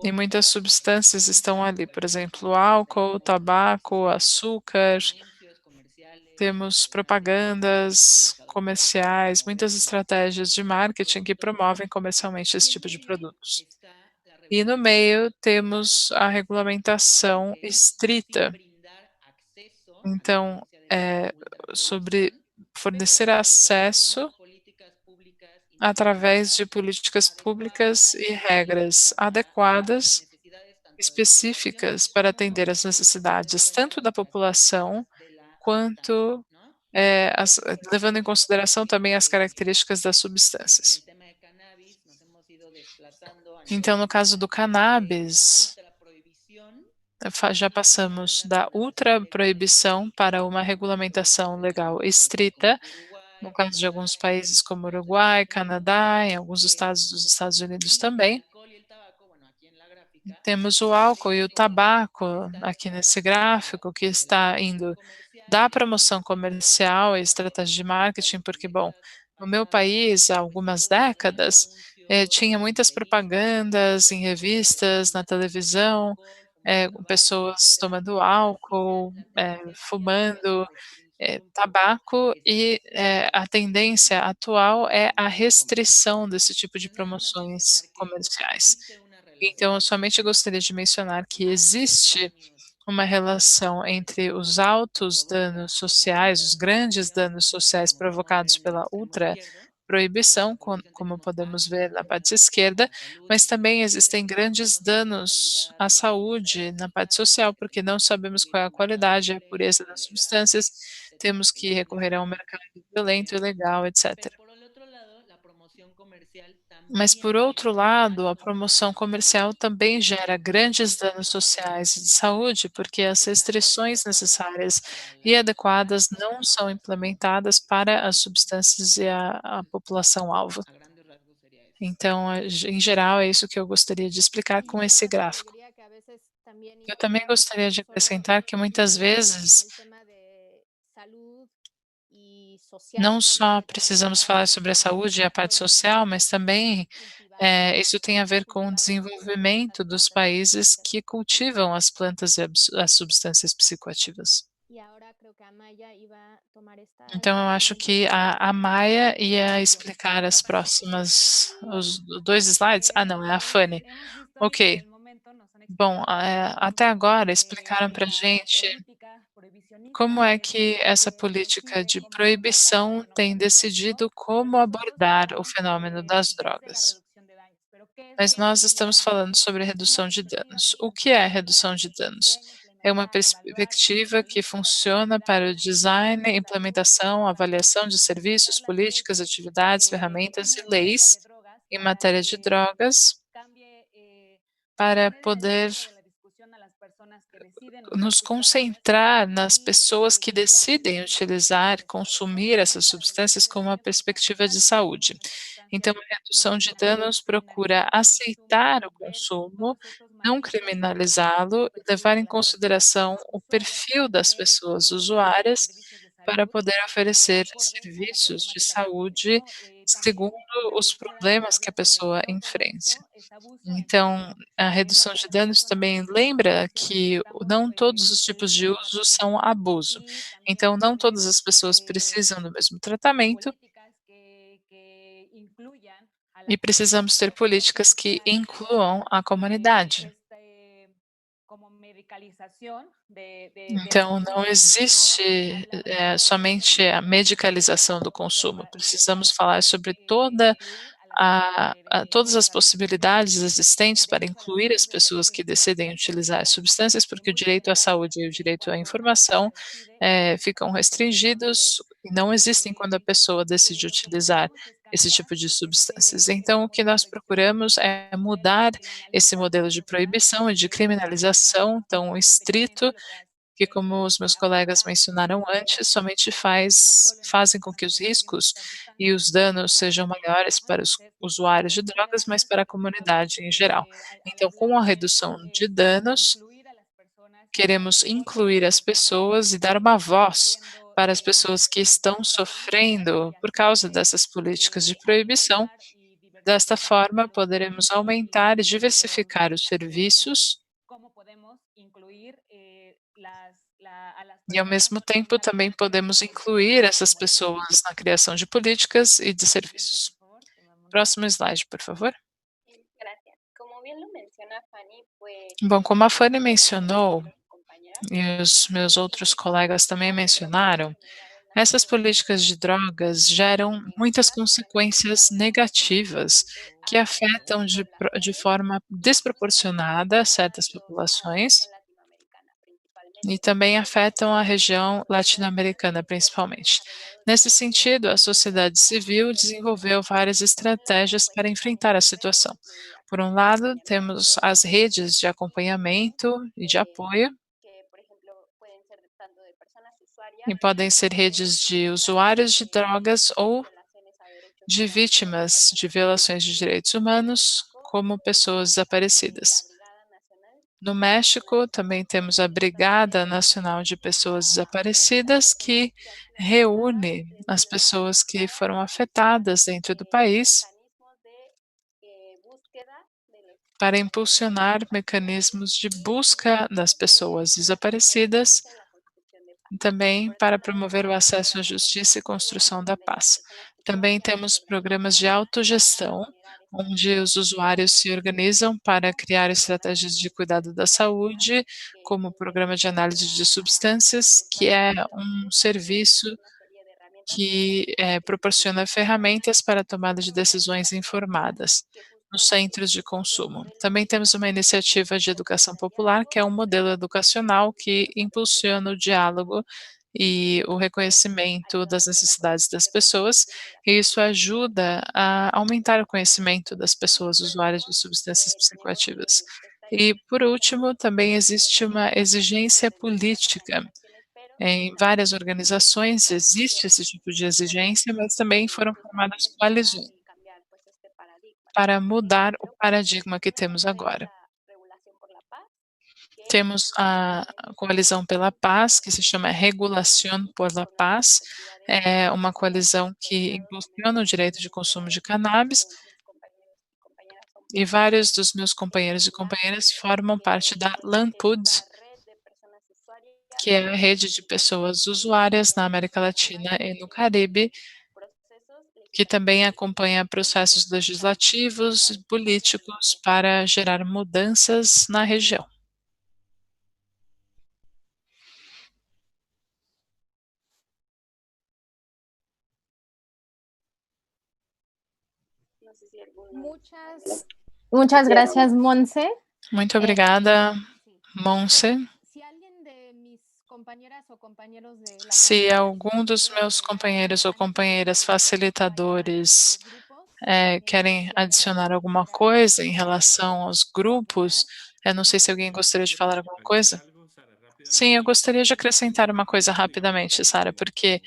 E muitas substâncias estão ali, por exemplo, álcool, tabaco, açúcar. Temos propagandas comerciais, muitas estratégias de marketing que promovem comercialmente esse tipo de produtos. E no meio temos a regulamentação estrita. Então, sobre fornecer acesso através de políticas públicas e regras adequadas, específicas para atender às necessidades tanto da população quanto levando em consideração também as características das substâncias. Então, no caso do cannabis, já passamos da ultra-proibição para uma regulamentação legal estrita, no caso de alguns países como Uruguai, Canadá, em alguns estados dos Estados Unidos também. Temos o álcool e o tabaco aqui nesse gráfico, que está indo da promoção comercial e estratégia de marketing, porque, bom, no meu país, há algumas décadas, tinha muitas propagandas em revistas, na televisão, com pessoas tomando álcool, fumando, tabaco e a tendência atual é a restrição desse tipo de Pero nada más promoções mencionar que comerciais. existe una Então, eu relación somente gostaria de mencionar que altos existe daños uma relação entre os que altos danos provoca la sociais, os grandes ultraprohibición, danos ¿no? sociais Como vemos provocados en el pela extremo izquierdo, como ultraproibição, la prohibición como tenemos podemos ver na parte daños esquerda, a salud y mas também bienestar existem sociales, como grandes no saber la danos calidad à y la pureza de saúde las na parte sustancias social, que porque não tenemos que sabemos recurrir qual é al a qualidade e a mercado pureza negro, das ilegal, substâncias, temos etcétera, que etcétera. recorrer a um mercado violento, ilegal, Pero etc. por el otro lado, la promoción comercial Mas, también por outro genera lado, a altos promoção daños comercial sociales também y gera salud grandes danos y sociais e de bienestar, saúde, porque as necesarias y restrições adecuadas necessárias para e la adequadas alta não são población, implementadas para as ¿no? substâncias e a população-alvo. A grandes rasgos sería eso. Então, em geral, é isso que eu gostaria de explicar Y com yo esse gráfico. agregaría que a veces también Eu também involucra gostaria no de solo acrescentar que muitas como vezes el tema de salud y social, não sino só que también precisamos pueda falar sobre a saúde e a parte influir social, mas também isso tem a ver com o cultivar las desenvolvimento dos plantas países psicotrópicas. que cultivam as plantas e as substâncias psicoativas. Y ahora creo que Amaya iba a tomar esta Então, eu acho que presentación. a Maia ia Y yo. explicar as próximas, os 2 slides. Ah, não, é a Fanny. Hemos visto que hasta Ok. el momento nos han Bom, explicado até agora que explicaram para la gente política prohibicionista como é que essa política decide de cómo abordar el proibição tem fenómeno de drogas, ¿no? decidido Pero como nosotros abordar o hablamos fenômeno das desde la drogas. reducción de daños. Pero ¿qué es la Mas nós reducción de estamos daños? falando sobre Una redução de perspectiva danos. que O que é funciona para redução el de danos? diseño, É uma implementar, evaluar perspectiva que políticas, funciona para o actividades design, de salud, implementação, educación avaliação de y modificar serviços, las políticas, leyes atividades, que están ferramentas en e materia de leis drogas em para matéria de que drogas cambie, para poner en el poder centro de la discusión a las personas que deciden usar nos sustancias concentrar nas y pessoas que que sean decidem conscientes de utilizar, sus efectos, ¿no? consumir Entonces, essas esta substâncias reducción de com uma daños busca perspectiva de aceptar el saúde. consumo de Então, sustancias, a no redução de danos procura criminalizar el consumo aceitar o y ver consumo, todos estos não matices dependiendo criminalizá-lo del e perfil levar de em las personas consideração o usuarias perfil para das poder pessoas ofrecer usuárias servicios de para salud poder oferecer acordes a la serviços de problemática que tienen, saúde ¿no? segundo También os recuerda que problemas que a habla sobre pessoa no todo enfrente. esto es abuso en salud, Então, a no redução de todas estas danos son também abusos, lembra entonces que estamos não todos os tipos de eliminando uso são prohibición abuso. y Então, también não poner todas as pessoas precisam do mesmo tratamento políticas que incluyan a e las precisamos personas, ter pero que no políticas que permitan incluam a comunidade. como medicalización del Então, não consumo, sino existe hablar de todo somente a medicalização do consumo. Precisamos falar sobre toda incluir a las personas que todas deciden as usar sustancias. possibilidades existentes El para derecho a la incluir as salud es pessoas que derecho de las decidem utilizar as personas substâncias, porque o muy direito à limitados saúde e o direito à cuando una informação persona decide usar ficam sustancias. restringidos Entonces, e não existem quando a pessoa decide lo que utilizar buscamos es esse cambiar tipo de substâncias. Então, o que modelo de nós prohibición procuramos é que mudar esse criminaliza modelo a de los demás proibição e de criminalização tão estrito básicamente lo que hace que, como os meus colegas aumenta mencionaram antes, somente no solo en las fazem com personas que os que deciden riscos usar e sustancias, os sino danos en la sejam comunidad, maiores ¿no? para os Entonces, usuários de drogas, mas consideramos para a que buscamos comunidade em geral. al Então, com hablar a de redução de danos, incluir a las personas y queremos darles voz a incluir las as personas pessoas e dar que uma están voz sufriendo para as pessoas que estas estão políticas sofrendo y por así causa poder dessas políticas de proibição. aumentar y Desta diversificar forma, los poderemos servicios aumentar e diversificar os serviços cómo podemos incluir a las e, ao personas mesmo en tempo, la também creación de podemos políticas incluir essas como esta. pessoas na criação de políticas e de Siguiente, serviços. por favor, Manuel. Próximo slide, por favor. Gracias. Como bien lo menciona Fanny, pues Bom, como a Fanny y las otras mencionou, compañeros y compañeras, e os meus outros estas colegas também políticas mencionaram, han generado una essas serie políticas de drogas geram muitas negativas para la consequências salud de los negativas pacientes que afetam afectados por las de drogas, forma desproporcionada certas a la región populações latinoamericana e principalmente, também afetam a las região sociedades latino-americana, civiles pues han principalmente. desarrollado Nesse diferentes sentido, a estrategias sociedade para civil prevenir desenvolveu várias una estratégias pues para enfrentar a situação. Por um lado, temos acompañamiento, as apoyo redes de psicológico, acompanhamento e de apoio, que por ejemplo pueden ser tanto de personas e usuarias podem ser como de redes de víctimas usuários de de drogas ou violaciones a derechos de humanos como vítimas de personas violações de desaparecidas. direitos En humanos, México, como pessoas la desaparecidas. Brigada Nacional No de Personas México, também temos a Desaparecidas Brigada reúne Nacional de Pessoas a estas Desaparecidas, personas que que han sido afectadas reúne as desde las pessoas que comunidades foram para afetadas dentro do país mecanismos de búsqueda de los para personas impulsionar desaparecidas mecanismos de y busca das pessoas la desaparecidas defensa y la construcción de paz. também para promover o acesso à justiça e construção da paz. Também temos programas de autogestão, onde os usuários se organizam para criar estratégias de cuidado da saúde, como o programa de análise de substâncias, que é um serviço que proporciona ferramentas para a tomada de decisões informadas nos centros de consumo. Também temos uma iniciativa de educação popular, que é um modelo educacional que impulsiona o diálogo e o reconhecimento das necessidades das pessoas, e isso ajuda a aumentar o conhecimento das pessoas usuárias de substâncias psicoativas. E, por último, também existe uma exigência política em várias organizações existe esse tipo de exigência, mas também foram formadas coalizões para mudar o paradigma que temos agora. Temos a Coalizão pela Paz, que se chama Regulación por la Paz, é uma coalizão que impulsiona o direito de consumo de cannabis, e vários dos meus companheiros e companheiras formam parte da LANPUD, que é a rede de pessoas usuárias na América Latina e no Caribe, que também acompanha processos legislativos e políticos para gerar mudanças na região. Muchas gracias, Monse. Muito obrigada, Monse. Se algum dos meus companheiros ou companheiras facilitadores querem adicionar alguma coisa em relação aos grupos, eu não sei se alguém gostaria de falar alguma coisa. Sim, eu gostaria de acrescentar uma coisa rapidamente, Sara, porque,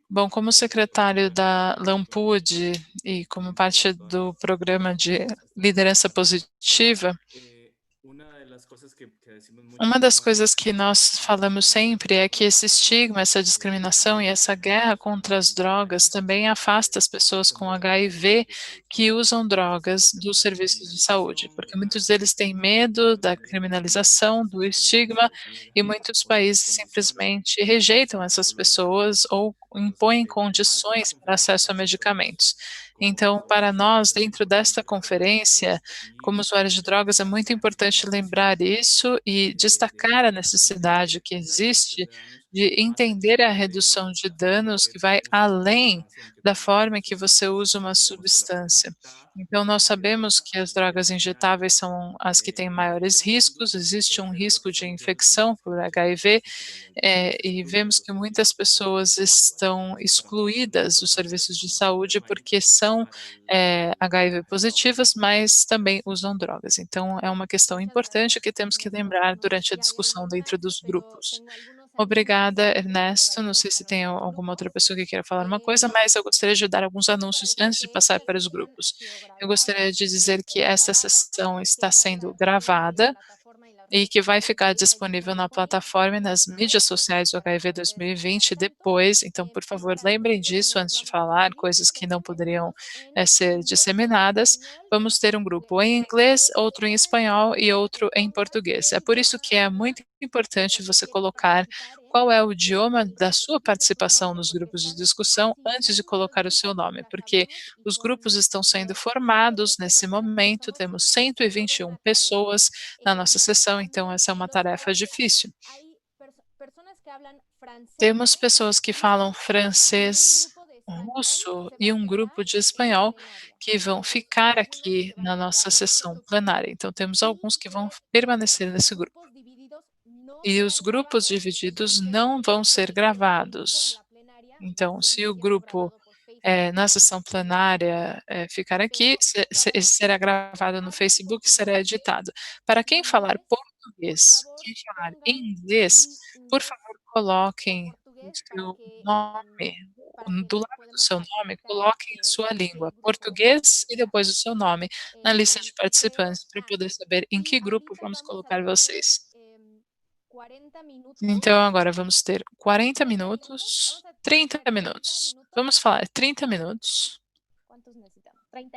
bom, como secretário da LANPUD e como parte do programa de liderança positiva, uma das coisas que nós falamos sempre é que esse estigma, essa discriminação e essa guerra contra as drogas também afasta as pessoas com HIV que usam drogas dos serviços de saúde, porque muitos deles têm medo da criminalização, do estigma, e muitos países simplesmente rejeitam essas pessoas ou impõem condições para acesso a medicamentos. Então, para nós, dentro desta conferência, como usuários de drogas, é muito importante lembrar isso e destacar a necessidade que existe de entender a redução de danos que vai além da forma em que você usa uma substância. Então, nós sabemos que as drogas injetáveis são as que têm maiores riscos, existe um risco de infecção por HIV, e vemos que muitas pessoas estão excluídas dos serviços de saúde porque são HIV positivas, mas também usam drogas. Então, é uma questão importante que temos que lembrar durante a discussão dentro dos grupos. Obrigada, Ernesto. Não sei se tem alguma outra pessoa que queira falar uma coisa, mas eu gostaria de dar alguns anúncios antes de passar para os grupos. Eu gostaria de dizer que essa sessão está sendo gravada e que vai ficar disponível na plataforma e nas mídias sociais do HIV 2020 depois. Então, por favor, lembrem disso antes de falar coisas que não poderiam ser disseminadas. Vamos ter um grupo em inglês, outro em espanhol e outro em português. É por isso que é muito importante você colocar qual é o idioma da sua participação nos grupos de discussão antes de colocar o seu nome, porque os grupos estão sendo formados nesse momento, temos 121 pessoas na nossa sessão, então essa é uma tarefa difícil. Temos pessoas que falam francês, russo e um grupo de espanhol que vão ficar aqui na nossa sessão plenária. Então, temos alguns que vão permanecer nesse grupo. E os grupos divididos não vão ser gravados. Então, se o grupo na sessão plenária ficar aqui, esse será gravado no Facebook e será editado. Para quem falar português, quem falar inglês, por favor, coloquem o seu nome, do lado do seu nome, coloquem a sua língua, português e depois o seu nome, na lista de participantes, para poder saber em que grupo vamos colocar vocês. Então, agora vamos ter 40 minutos, 30 minutos. Vamos falar 30 minutos.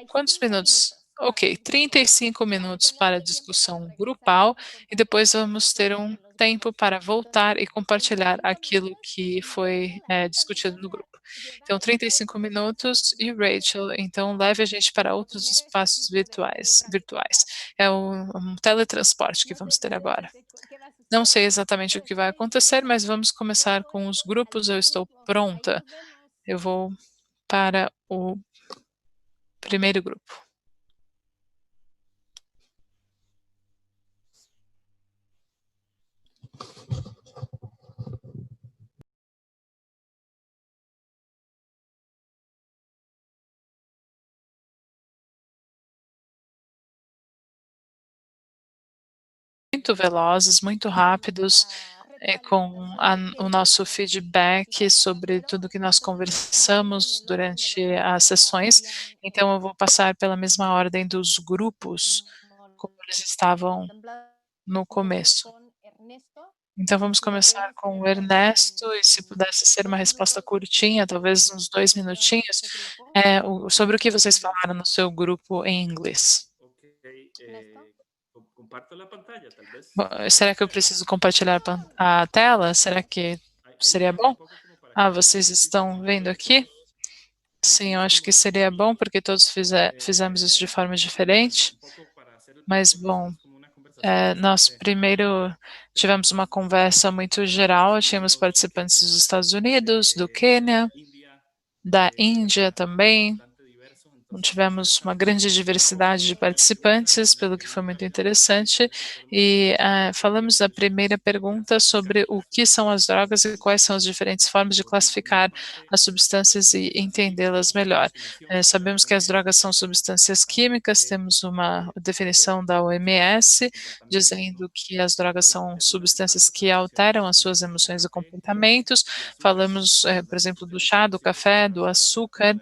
Quantos minutos? Ok, 35 minutos para discussão grupal e depois vamos ter um tempo para voltar e compartilhar aquilo que foi discutido no grupo. Então, 35 minutos e Rachel, então leve a gente para outros espaços virtuais. É um teletransporte que vamos ter agora. Não sei exatamente o que vai acontecer, mas vamos começar com os grupos. Eu estou pronta. Eu vou para o primeiro grupo. Muito velozes, muito rápidos, com o nosso feedback sobre tudo que nós conversamos durante as sessões. Então eu vou passar pela mesma ordem dos grupos, como eles estavam no começo. Então vamos começar com o Ernesto, e se pudesse ser uma resposta curtinha, talvez uns 2 minutinhos, sobre o que vocês falaram no seu grupo em inglês. Bom, será que eu preciso compartilhar a tela? Será que seria bom? Vocês estão vendo aqui? Sim, eu acho que seria bom, porque todos fizemos isso de forma diferente. Mas, bom, nós primeiro tivemos uma conversa muito geral, tínhamos participantes dos Estados Unidos, do Quênia, da Índia também. Tivemos uma grande diversidade de participantes, pelo que foi muito interessante, e falamos da primeira pergunta sobre o que são as drogas e quais são as diferentes formas de classificar as substâncias e entendê-las melhor. Sabemos que as drogas são substâncias químicas, temos uma definição da OMS, dizendo que as drogas são substâncias que alteram as suas emoções e comportamentos. Falamos, por exemplo, do chá, do café, do açúcar,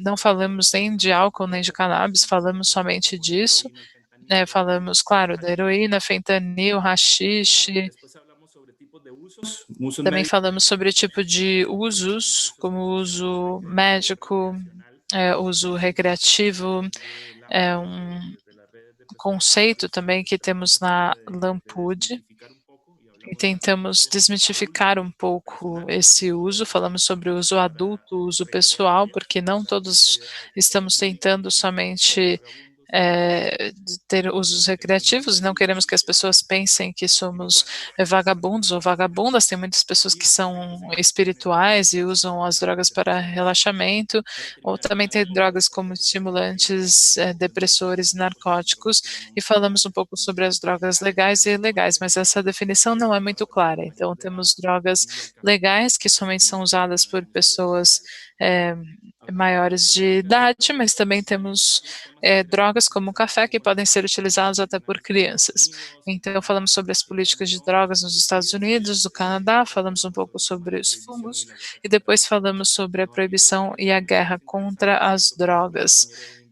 não falamos nem de álcool nem de cannabis, falamos somente disso. Falamos, claro, da heroína, fentanil, haxixe. Também falamos sobre o tipo de usos, como uso médico, uso recreativo, um conceito também que temos na Lampud, e tentamos desmitificar um pouco esse uso. Falamos sobre o uso adulto, o uso pessoal, porque não todos estamos tentando somente ter usos recreativos, não queremos que as pessoas pensem que somos vagabundos ou vagabundas. Tem muitas pessoas que são espirituais e usam as drogas para relaxamento, ou também tem drogas como estimulantes, depressores e narcóticos, e falamos um pouco sobre as drogas legais e ilegais, mas essa definição não é muito clara. Então temos drogas legais que somente são usadas por pessoas maiores de idade, mas também temos drogas como o café que podem ser utilizados até por crianças. Então falamos sobre as políticas de drogas nos Estados Unidos, do Canadá, falamos um pouco sobre os fungos e depois falamos sobre a proibição e a guerra contra as drogas.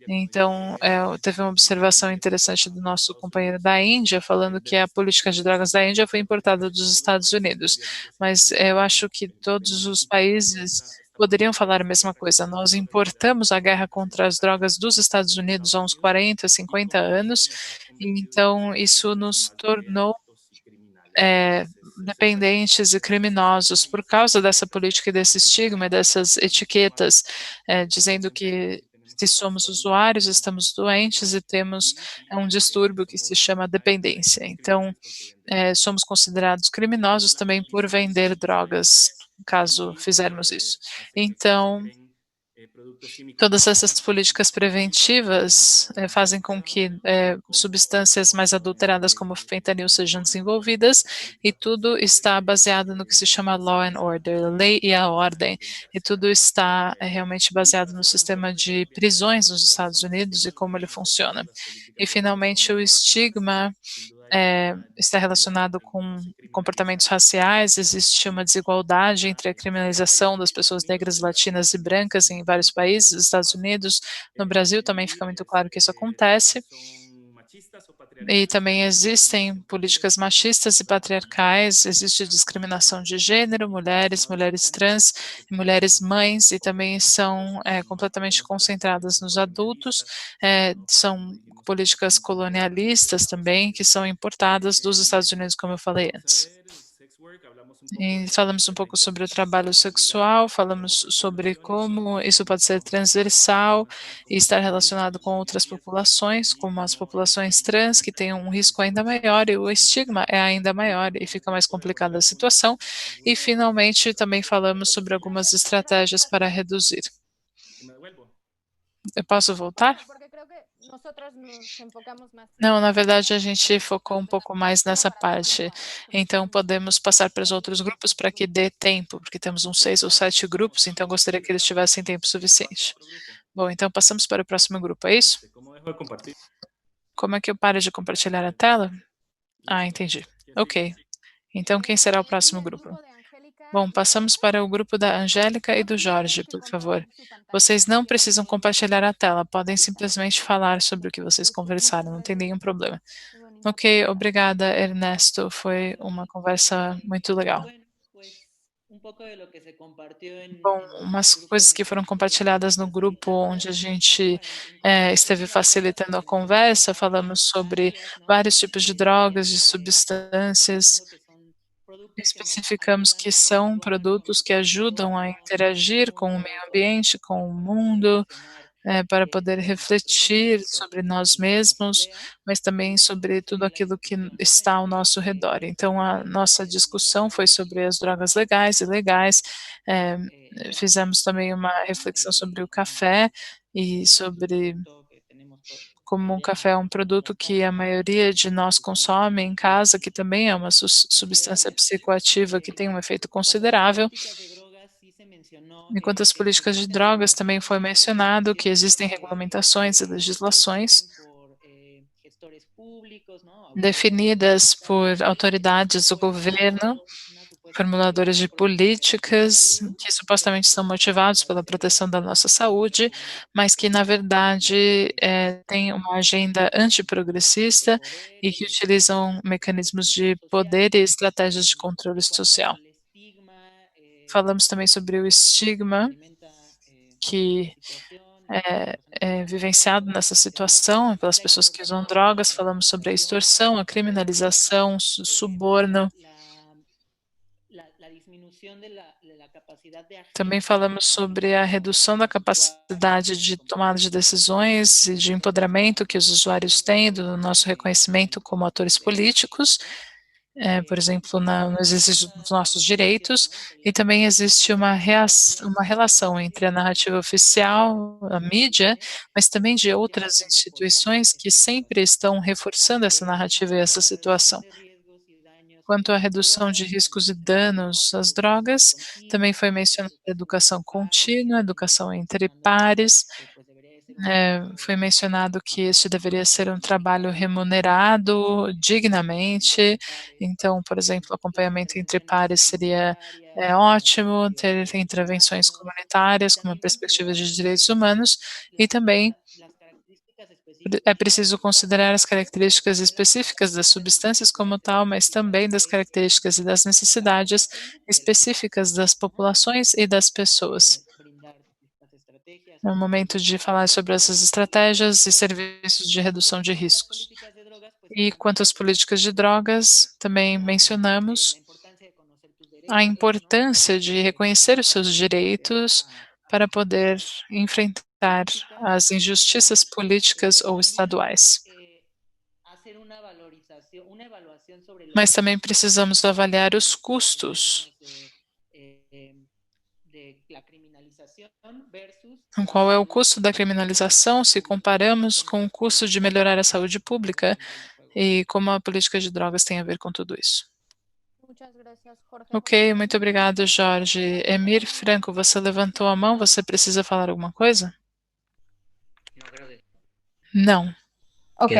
Então, teve uma observação interessante do nosso companheiro da Índia, falando que a política de drogas da Índia foi importada dos Estados Unidos, mas eu acho que todos os países poderiam falar a mesma coisa. Nós importamos a guerra contra as drogas dos Estados Unidos há uns 40, 50 anos, e então isso nos tornou dependentes e criminosos por causa dessa política e desse estigma, dessas etiquetas, dizendo que se somos usuários, estamos doentes e temos um distúrbio que se chama dependência. Então, somos considerados criminosos também por vender drogas, caso fizermos isso. Então, todas essas políticas preventivas fazem com que substâncias mais adulteradas como fentanil sejam desenvolvidas, e tudo está baseado no que se chama law and order, a lei e a ordem, e tudo está realmente baseado no sistema de prisões nos Estados Unidos e como ele funciona. E finalmente o estigma está relacionado com comportamentos raciais. Existe uma desigualdade entre a criminalização das pessoas negras, latinas e brancas em vários países, Estados Unidos, no Brasil também fica muito claro que isso acontece. E também existem políticas machistas e patriarcais, existe discriminação de gênero, mulheres, mulheres trans e mulheres mães, e também são completamente concentradas nos adultos, são políticas colonialistas também, que são importadas dos Estados Unidos, como eu falei antes. E falamos um pouco sobre o trabalho sexual, falamos sobre como isso pode ser transversal e estar relacionado com outras populações, como as populações trans, que têm um risco ainda maior e o estigma é ainda maior e fica mais complicada a situação. E, finalmente, também falamos sobre algumas estratégias para reduzir. Eu posso voltar? Não, na verdade, a gente focou um pouco mais nessa parte. Então, podemos passar para os outros grupos para que dê tempo, porque temos uns 6 ou 7 grupos, então gostaria que eles tivessem tempo suficiente. Bom, então passamos para o próximo grupo, é isso? Como é que eu paro de compartilhar a tela? Ah, entendi. Ok. Então, quem será o próximo grupo? Bom, passamos para o grupo da Angélica e do Jorge, por favor. Vocês não precisam compartilhar a tela, podem simplesmente falar sobre o que vocês conversaram, não tem nenhum problema. Ok, obrigada, Ernesto. Foi uma conversa muito legal. Bom, umas coisas que foram compartilhadas no grupo onde a gente esteve facilitando a conversa, falamos sobre vários tipos de drogas, de substâncias, especificamos que são produtos que ajudam a interagir com o meio ambiente, com o mundo, para poder refletir sobre nós mesmos, mas também sobre tudo aquilo que está ao nosso redor. Então, a nossa discussão foi sobre as drogas legais e ilegais, eh, fizemos também uma reflexão sobre o café e sobre como o café é um produto que a maioria de nós consome em casa, que também é uma substância psicoativa que tem um efeito considerável. Enquanto as políticas de drogas, também foi mencionado que existem regulamentações e legislações definidas por autoridades do governo, formuladores de políticas que supostamente são motivados pela proteção da nossa saúde, mas que na verdade têm uma agenda antiprogressista e que utilizam mecanismos de poder e estratégias de controle social. Falamos também sobre o estigma que é vivenciado nessa situação pelas pessoas que usam drogas, falamos sobre a extorsão, a criminalização, suborno. Também falamos sobre a redução da capacidade de tomada de decisões e de empoderamento que os usuários têm do nosso reconhecimento como atores políticos, por exemplo, no exercício dos nossos direitos, e também existe uma relação entre a narrativa oficial, a mídia, mas também de outras instituições que sempre estão reforçando essa narrativa e essa situação. Quanto à redução de riscos e danos às drogas, também foi mencionada educação contínua, educação entre pares, foi mencionado que este deveria ser um trabalho remunerado dignamente, então, por exemplo, o acompanhamento entre pares seria ótimo, ter intervenções comunitárias com uma perspectiva de direitos humanos e também é preciso considerar as características específicas das substâncias como tal, mas também das características e das necessidades específicas das populações e das pessoas. É o momento de falar sobre essas estratégias e serviços de redução de riscos. E quanto às políticas de drogas, também mencionamos a importância de reconhecer os seus direitos para poder enfrentar as injustiças políticas ou estaduais. Mas também precisamos avaliar os custos. Qual é o custo da criminalização se comparamos com o custo de melhorar a saúde pública e como a política de drogas tem a ver com tudo isso? Ok, muito obrigado, Jorge. Emir Franco, você levantou a mão, você precisa falar alguma coisa? Não. Ok.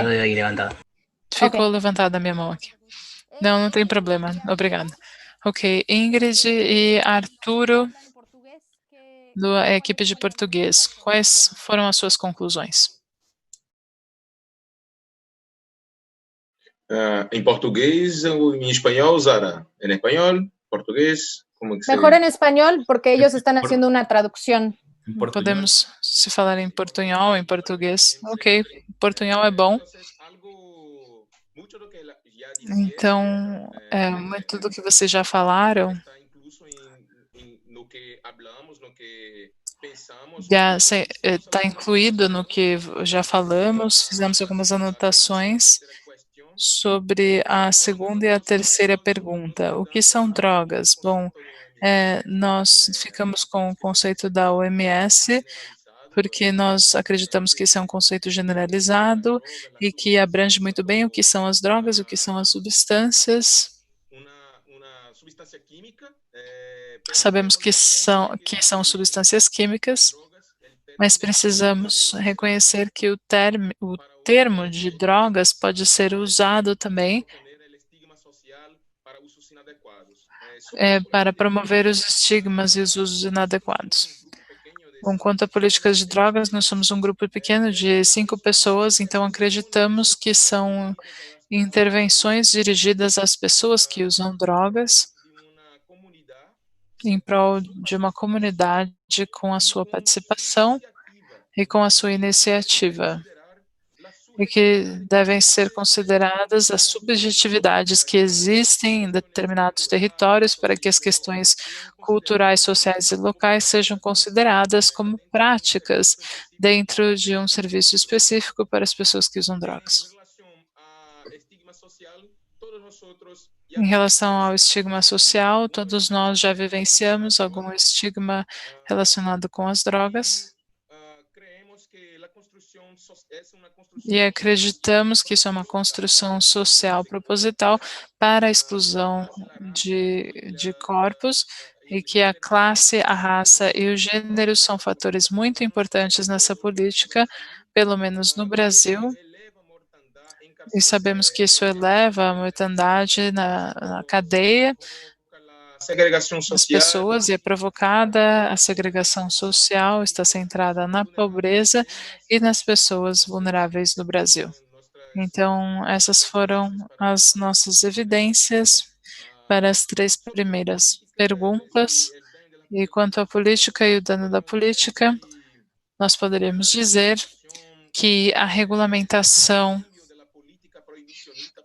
Ficou levantada a minha mão aqui. Não, não tem problema. Obrigada. Ok, Ingrid e Arturo, da equipe de português, quais foram as suas conclusões? Em português ou em espanhol, Zara? En español, português, como que Mejor se... en español porque ellos están haciendo una traducción. Em portuñol? Podemos se falar em portunhol, em português. Ok, portunhol é bom. Então, muito do que vocês já falaram já está incluído no que já falamos, fizemos algumas anotações sobre a segunda e a terceira pergunta. O que são drogas? Bom, nós ficamos com o conceito da OMS, porque nós acreditamos que esse é um conceito generalizado e que abrange muito bem o que são as drogas, o que são as substâncias. Sabemos que são substâncias químicas, mas precisamos reconhecer que o termo de drogas pode ser usado também para promover os estigmas e os usos inadequados. Bom, quanto a políticas de drogas, nós somos um grupo pequeno de 5 pessoas, então acreditamos que são intervenções dirigidas às pessoas que usam drogas em prol de uma comunidade com a sua participação e com a sua iniciativa, e que devem ser consideradas as subjetividades que existem em determinados territórios para que as questões culturais, sociais e locais sejam consideradas como práticas dentro de um serviço específico para as pessoas que usam drogas. Em relação ao estigma social, todos nós já vivenciamos algum estigma relacionado com as drogas. E acreditamos que isso é uma construção social proposital para a exclusão de corpos e que a classe, a raça e o gênero são fatores muito importantes nessa política, pelo menos no Brasil, e sabemos que isso eleva a mortandade na cadeia das pessoas e é provocada a segregação social, está centrada na pobreza e nas pessoas vulneráveis do Brasil. Então, essas foram as nossas evidências para as 3 primeiras perguntas. E quanto à política e o dano da política, nós poderíamos dizer que a regulamentação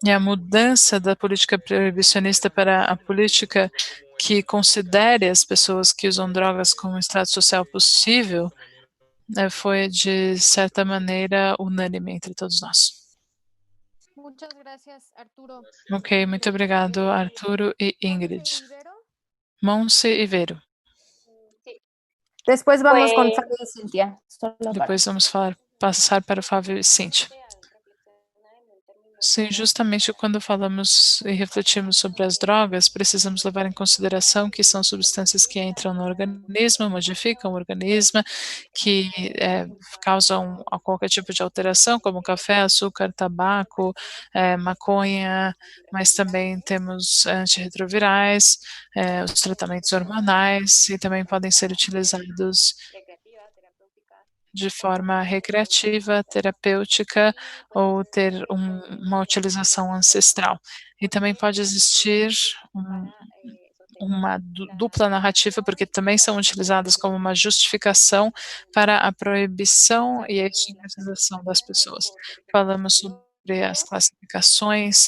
e a mudança da política proibicionista para a política que considere as pessoas que usam drogas como um estrato social possível foi, de certa maneira, unânime entre todos nós. Ok, muito obrigado, Arturo e Ingrid. Monse e Vero. Depois vamos com Fábio e Cíntia. Depois vamos passar para o Fábio e Cíntia. Sim, justamente quando falamos e refletimos sobre as drogas, precisamos levar em consideração que são substâncias que entram no organismo, modificam o organismo, que causam qualquer tipo de alteração, como café, açúcar, tabaco, maconha, mas também temos antirretrovirais, os tratamentos hormonais, e também podem ser utilizados de forma recreativa, terapêutica ou ter uma utilização ancestral. E também pode existir uma dupla narrativa, porque também são utilizadas como uma justificação para a proibição e a estigmatização das pessoas. Falamos sobre as classificações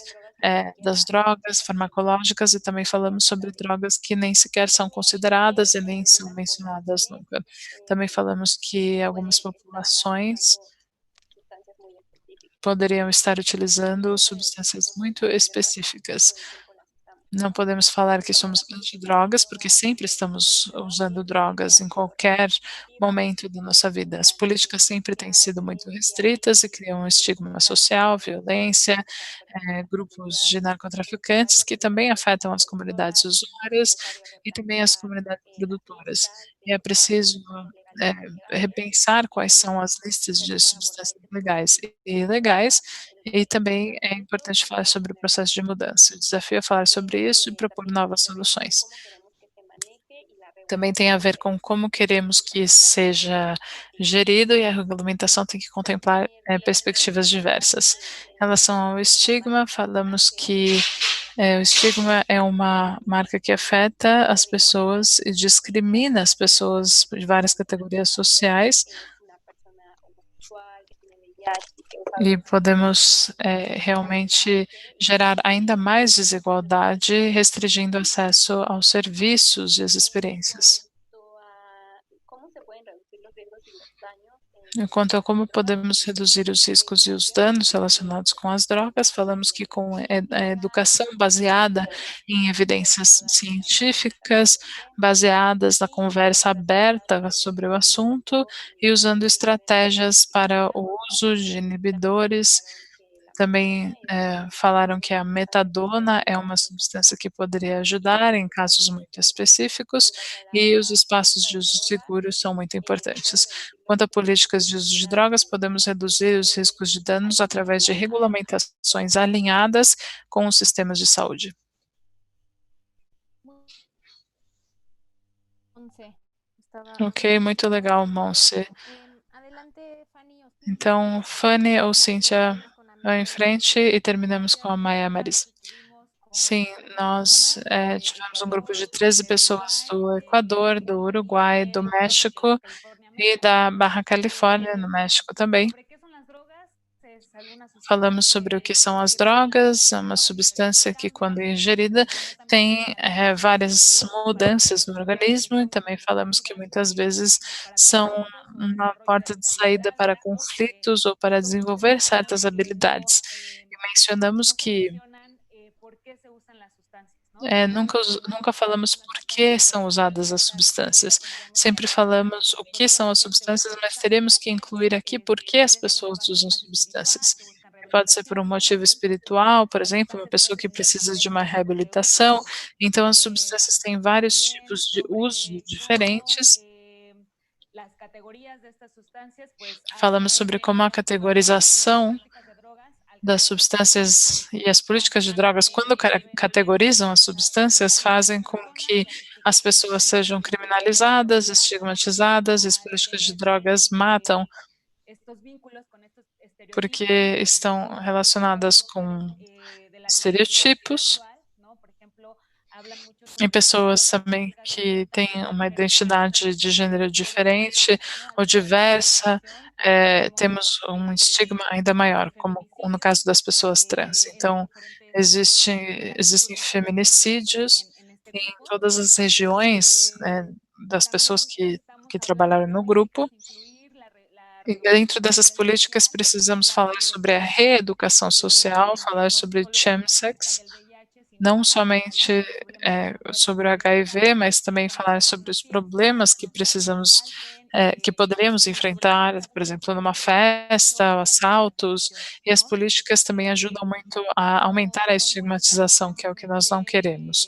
das drogas farmacológicas e também falamos sobre drogas que nem sequer são consideradas e nem são mencionadas nunca. Também falamos que algumas populações poderiam estar utilizando substâncias muito específicas. Não podemos falar que somos antidrogas, porque sempre estamos usando drogas em qualquer momento da nossa vida. As políticas sempre têm sido muito restritas e criam um estigma social, violência, grupos de narcotraficantes que também afetam as comunidades usuárias e também as comunidades produtoras. E é preciso repensar quais são as listas de substâncias legais e ilegais, e também é importante falar sobre o processo de mudança. O desafio é falar sobre isso e propor novas soluções. Também tem a ver com como queremos que seja gerido e a regulamentação tem que contemplar, perspectivas diversas. Em relação ao estigma, falamos que, o estigma é uma marca que afeta as pessoas e discrimina as pessoas de várias categorias sociais. E podemos, realmente gerar ainda mais desigualdade, restringindo o acesso aos serviços e às experiências. Quanto a como podemos reduzir os riscos e os danos relacionados com as drogas, falamos que com a educação baseada em evidências científicas, baseadas na conversa aberta sobre o assunto e usando estratégias para o uso de inibidores. Também, falaram que a metadona é uma substância que poderia ajudar em casos muito específicos e os espaços de uso seguro são muito importantes. Quanto a políticas de uso de drogas, podemos reduzir os riscos de danos através de regulamentações alinhadas com os sistemas de saúde. Ok, muito legal, Monse. Então, Fanny ou Cíntia, vai em frente e terminamos com a Maia Marisa. Sim, nós, tivemos um grupo de 13 pessoas do Equador, do Uruguai, do México e da Barra Califórnia, no México também. Falamos sobre o que são as drogas, é uma substância que, quando ingerida, tem, várias mudanças no organismo, e também falamos que muitas vezes são uma porta de saída para conflitos ou para desenvolver certas habilidades. E mencionamos que nunca falamos por que são usadas as substâncias. Sempre falamos o que são as substâncias, mas teremos que incluir aqui por que as pessoas usam substâncias. Pode ser por um motivo espiritual, por exemplo, uma pessoa que precisa de uma reabilitação. Então, as substâncias têm vários tipos de uso diferentes. Falamos sobre como a categorização das substâncias e as políticas de drogas, quando categorizam as substâncias, fazem com que as pessoas sejam criminalizadas, estigmatizadas, e as políticas de drogas matam, porque estão relacionadas com estereotipos e pessoas também que têm uma identidade de gênero diferente ou diversa, temos um estigma ainda maior, como no caso das pessoas trans. Então, existem feminicídios em todas as regiões, das pessoas que trabalharam no grupo. E dentro dessas políticas precisamos falar sobre a reeducação social, falar sobre chemsex, não somente, sobre o HIV, mas também falar sobre os problemas que precisamos, que poderíamos enfrentar, por exemplo, numa festa, assaltos, e as políticas também ajudam muito a aumentar a estigmatização, que é o que nós não queremos.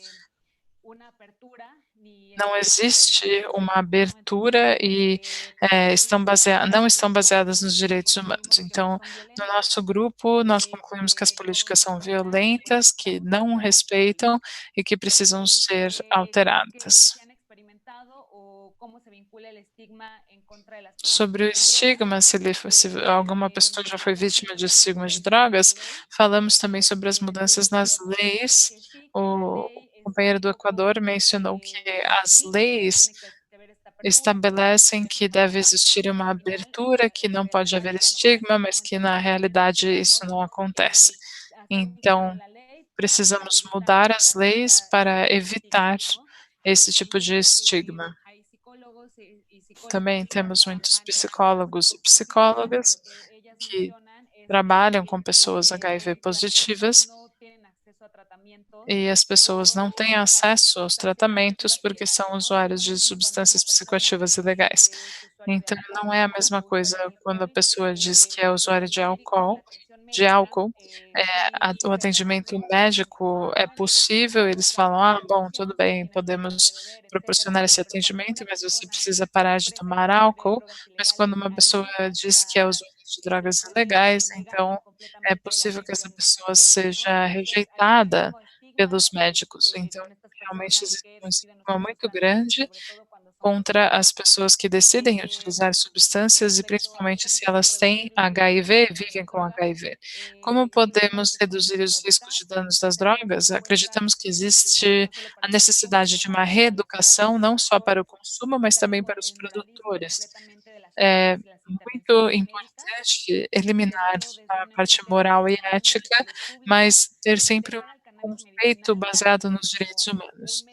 Não existe uma abertura e, não estão baseadas nos direitos humanos. Então, no nosso grupo, nós concluímos que as políticas são violentas, que não respeitam e que precisam ser alteradas. Sobre o estigma, se alguma pessoa já foi vítima de estigma de drogas, falamos também sobre as mudanças nas leis. O companheiro do Equador mencionou que as leis estabelecem que deve existir uma abertura, que não pode haver estigma, mas que na realidade isso não acontece. Então, precisamos mudar as leis para evitar esse tipo de estigma. Também temos muitos psicólogos e psicólogas que trabalham com pessoas HIV positivas e as pessoas não têm acesso aos tratamentos porque são usuários de substâncias psicoativas ilegais. Então, não é a mesma coisa quando a pessoa diz que é usuária de álcool, o atendimento médico é possível, eles falam: "Ah, bom, tudo bem, podemos proporcionar esse atendimento, mas você precisa parar de tomar álcool", mas quando uma pessoa diz que é usuária de drogas ilegais, então é possível que essa pessoa seja rejeitada pelos médicos. Então, realmente existe um estigma muito grande contra as pessoas que decidem utilizar substâncias e principalmente se elas têm HIV, vivem com HIV. Como podemos reduzir os riscos de danos das drogas? Acreditamos que existe a necessidade de uma reeducação, não só para o consumo, mas também para os produtores. É muito importante eliminar a parte moral e ética, mas ter sempre um conceito baseado nos direitos humanos.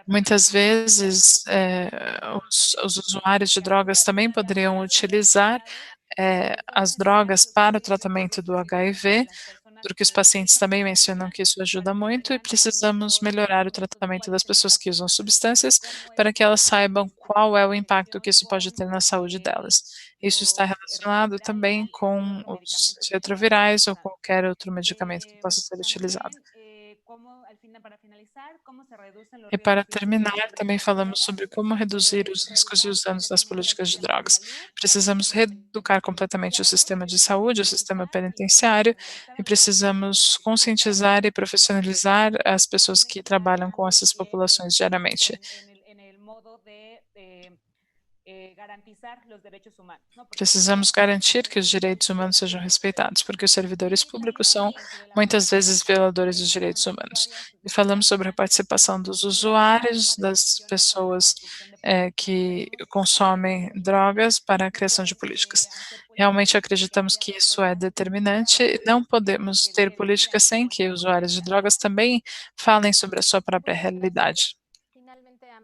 Muitas vezes, os usuários de drogas também poderiam utilizar, as drogas para o tratamento do HIV, porque os pacientes também mencionam que isso ajuda muito e precisamos melhorar o tratamento das pessoas que usam substâncias para que elas saibam qual é o impacto que isso pode ter na saúde delas. Isso está relacionado também com os retrovirais ou qualquer outro medicamento que possa ser utilizado. E para terminar, também falamos sobre como reduzir os riscos e os danos das políticas de drogas. Precisamos reeducar completamente o sistema de saúde, o sistema penitenciário, e precisamos conscientizar e profissionalizar as pessoas que trabalham com essas populações diariamente. Precisamos garantir que os direitos humanos sejam respeitados, porque os servidores públicos são muitas vezes violadores dos direitos humanos. E falamos sobre a participação dos usuários, das pessoas que consomem drogas para a criação de políticas. Realmente acreditamos que isso é determinante e não podemos ter políticas sem que usuários de drogas também falem sobre a sua própria realidade.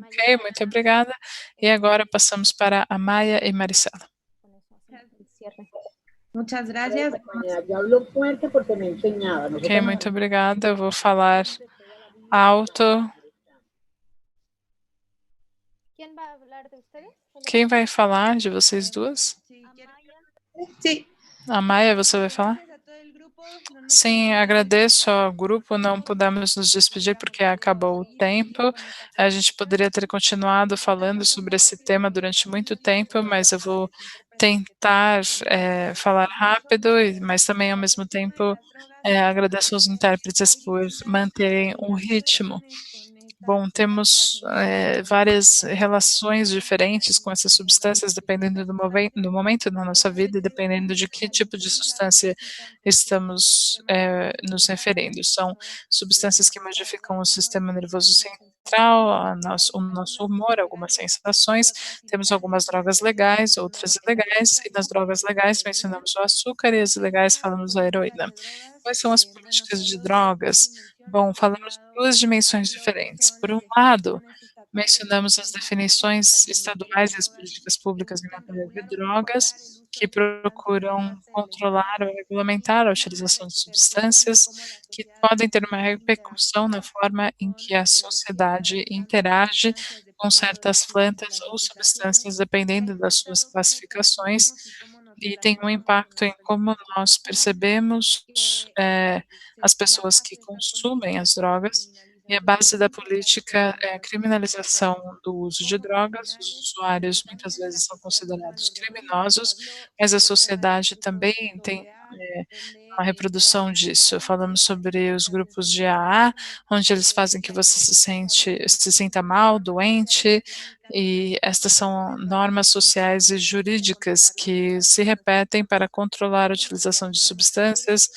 Ok, muito obrigada. E agora passamos para a Maia e Maricela. Muchas gracias. Ok, muito obrigada. Eu vou falar alto. Quem vai falar de vocês duas? Sí. A Maia, você vai falar? Sim, agradeço ao grupo. Não pudemos nos despedir porque acabou o tempo. A gente poderia ter continuado falando sobre esse tema durante muito tempo, mas eu vou tentar falar rápido, mas também, ao mesmo tempo, agradeço aos intérpretes por manterem o ritmo. Bom, temos várias relações diferentes com essas substâncias, dependendo do momento da nossa vida e dependendo de que tipo de substância estamos nos referindo. São substâncias que modificam o sistema nervoso central, o nosso humor, algumas sensações. Temos algumas drogas legais, outras ilegais, e nas drogas legais mencionamos o açúcar e as ilegais falamos da heroína. Quais são as políticas de drogas? Bom, falamos de duas dimensões diferentes. Por um lado, mencionamos as definições estaduais e as políticas públicas em matéria de drogas, que procuram controlar ou regulamentar a utilização de substâncias que podem ter uma repercussão na forma em que a sociedade interage com certas plantas ou substâncias, dependendo das suas classificações, e tem um impacto em como nós percebemos as pessoas que consumem as drogas, e a base da política é a criminalização do uso de drogas. Os usuários muitas vezes são considerados criminosos, mas a sociedade também tem uma reprodução disso. Falamos sobre os grupos de AA, onde eles fazem que você se sinta mal, doente, e estas são normas sociais e jurídicas que se repetem para controlar a utilização de substâncias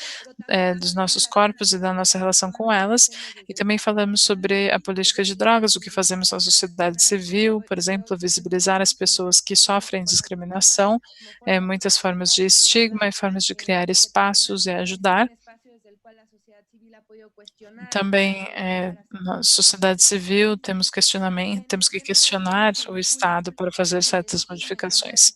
dos nossos corpos e da nossa relação com elas. E também falamos sobre a política de drogas, o que fazemos na sociedade civil, por exemplo, visibilizar as pessoas que sofrem discriminação, muitas formas de estigma e formas de criar espaços e ajudar. Também, na sociedade civil, temos que questionar o Estado para fazer certas modificações.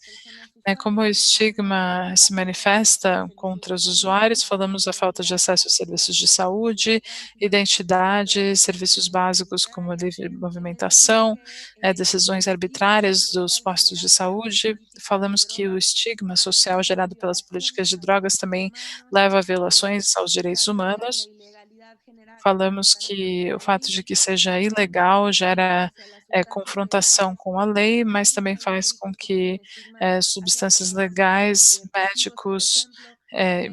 Como o estigma se manifesta contra os usuários, falamos da falta de acesso a serviços de saúde, identidade, serviços básicos como livre movimentação, decisões arbitrárias dos postos de saúde. Falamos que o estigma social gerado pelas políticas de drogas também leva a violações aos direitos humanos. Falamos que o fato de que seja ilegal gera confrontação com a lei, mas também faz com que substâncias legais, médicos,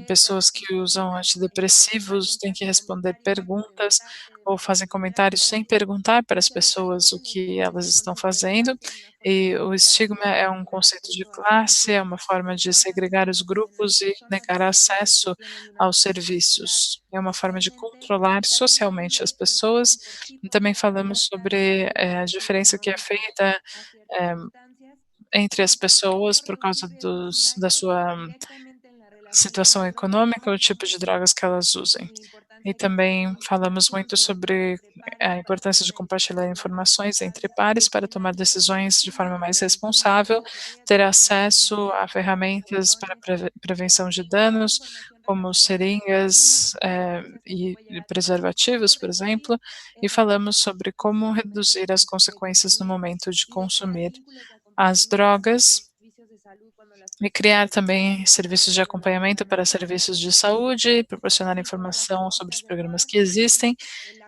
pessoas que usam antidepressivos têm que responder perguntas ou fazem comentários sem perguntar para as pessoas o que elas estão fazendo. E o estigma é um conceito de classe, é uma forma de segregar os grupos e negar acesso aos serviços. É uma forma de controlar socialmente as pessoas. E também falamos sobre a diferença que é feita eh, entre as pessoas por causa da sua situação econômica, o tipo de drogas que elas usem. E também falamos muito sobre a importância de compartilhar informações entre pares para tomar decisões de forma mais responsável, ter acesso a ferramentas para prevenção de danos, como seringas, e preservativos, por exemplo, e falamos sobre como reduzir as consequências no momento de consumir as drogas e criar também serviços de acompanhamento para serviços de saúde, proporcionar informação sobre os programas que existem.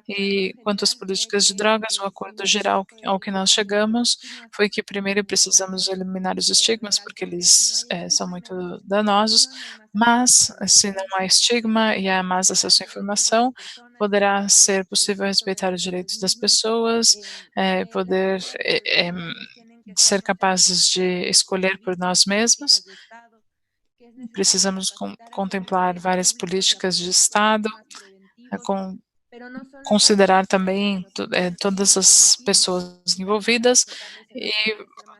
E quanto às políticas de drogas, o acordo geral ao que nós chegamos foi que primeiro precisamos eliminar os estigmas, porque eles são muito danosos, mas se não há estigma e há mais acesso à informação, poderá ser possível respeitar os direitos das pessoas, poder ser capazes de escolher por nós mesmos. Precisamos contemplar várias políticas de Estado, com considerar também todas as pessoas envolvidas e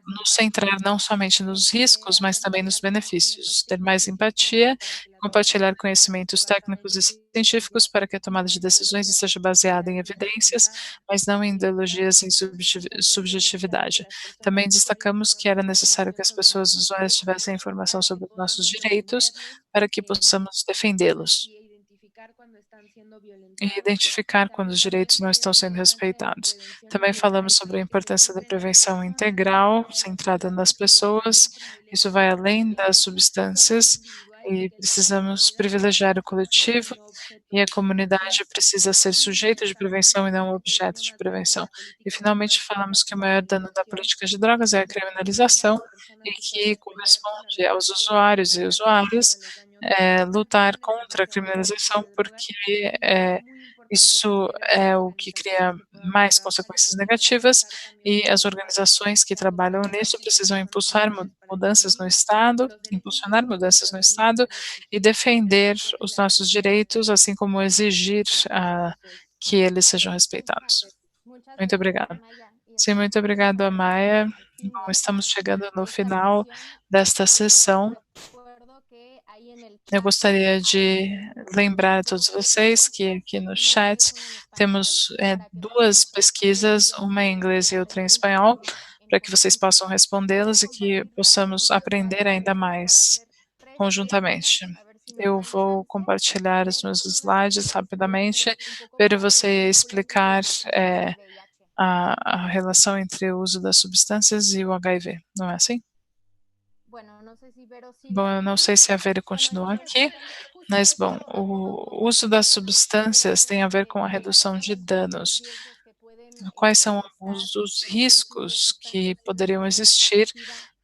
nos centrar não somente nos riscos, mas também nos benefícios, ter mais empatia, compartilhar conhecimentos técnicos e científicos para que a tomada de decisões seja baseada em evidências, mas não em ideologias e subjetividade. Também destacamos que era necessário que as pessoas usuárias tivessem informação sobre os nossos direitos para que possamos defendê-los e identificar quando os direitos não estão sendo respeitados. Também falamos sobre a importância da prevenção integral, centrada nas pessoas. Isso vai além das substâncias e precisamos privilegiar o coletivo e a comunidade precisa ser sujeito de prevenção e não objeto de prevenção. E finalmente falamos que o maior dano da política de drogas é a criminalização e que corresponde aos usuários e usuárias lutar contra a criminalização, porque isso é o que cria mais consequências negativas e as organizações que trabalham nisso precisam impulsar mudanças no Estado, impulsionar mudanças no Estado e defender os nossos direitos, assim como exigir que eles sejam respeitados. Muito obrigada. Sim, muito obrigado, Amaya. Bom, estamos chegando no final desta sessão. Eu gostaria de lembrar a todos vocês que aqui no chat temos 2 pesquisas, uma em inglês e outra em espanhol, para que vocês possam respondê-las e que possamos aprender ainda mais conjuntamente. Eu vou compartilhar os meus slides rapidamente para você explicar a relação entre o uso das substâncias e o HIV, não é assim? Bom, eu não sei se a Vera continua aqui, mas bom, o uso das substâncias tem a ver com a redução de danos. Quais são os riscos que poderiam existir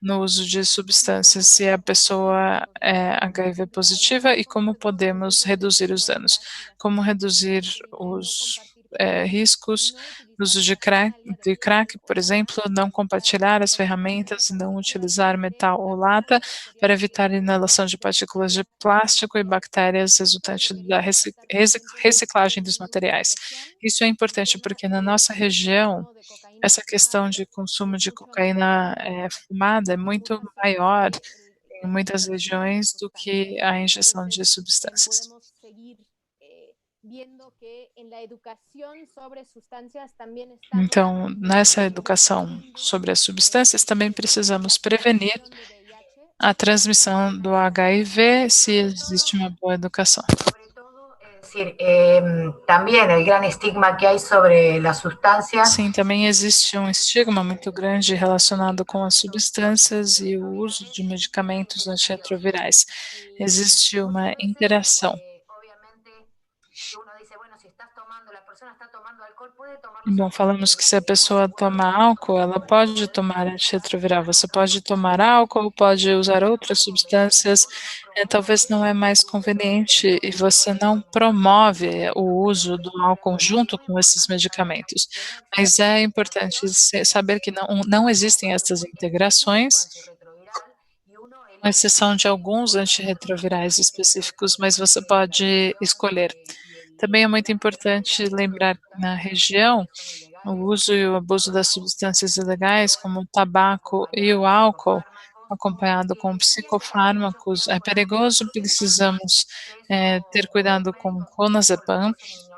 no uso de substâncias se a pessoa é HIV positiva e como podemos reduzir os danos? Como reduzir os riscos do uso de crack, por exemplo, não compartilhar as ferramentas, não utilizar metal ou lata para evitar a inalação de partículas de plástico e bactérias resultantes da reciclagem dos materiais. Isso é importante porque na nossa região, essa questão de consumo de cocaína fumada é muito maior em muitas regiões do que a injeção de substâncias. Então, nessa educação sobre as substâncias, também precisamos prevenir a transmissão do HIV se existe uma boa educação. Sim, também existe um estigma muito grande relacionado com as substâncias e o uso de medicamentos antirretrovirais. Existe uma interação. Bom, falamos que se a pessoa toma álcool, ela pode tomar antirretroviral. Você pode tomar álcool, pode usar outras substâncias, talvez não é mais conveniente e você não promove o uso do álcool junto com esses medicamentos. Mas é importante saber que não existem essas integrações, com exceção de alguns antirretrovirais específicos, mas você pode escolher. Também é muito importante lembrar que na região, o uso e o abuso das substâncias ilegais, como o tabaco e o álcool, acompanhado com psicofármacos, é perigoso. Precisamos ter cuidado com o clonazepam.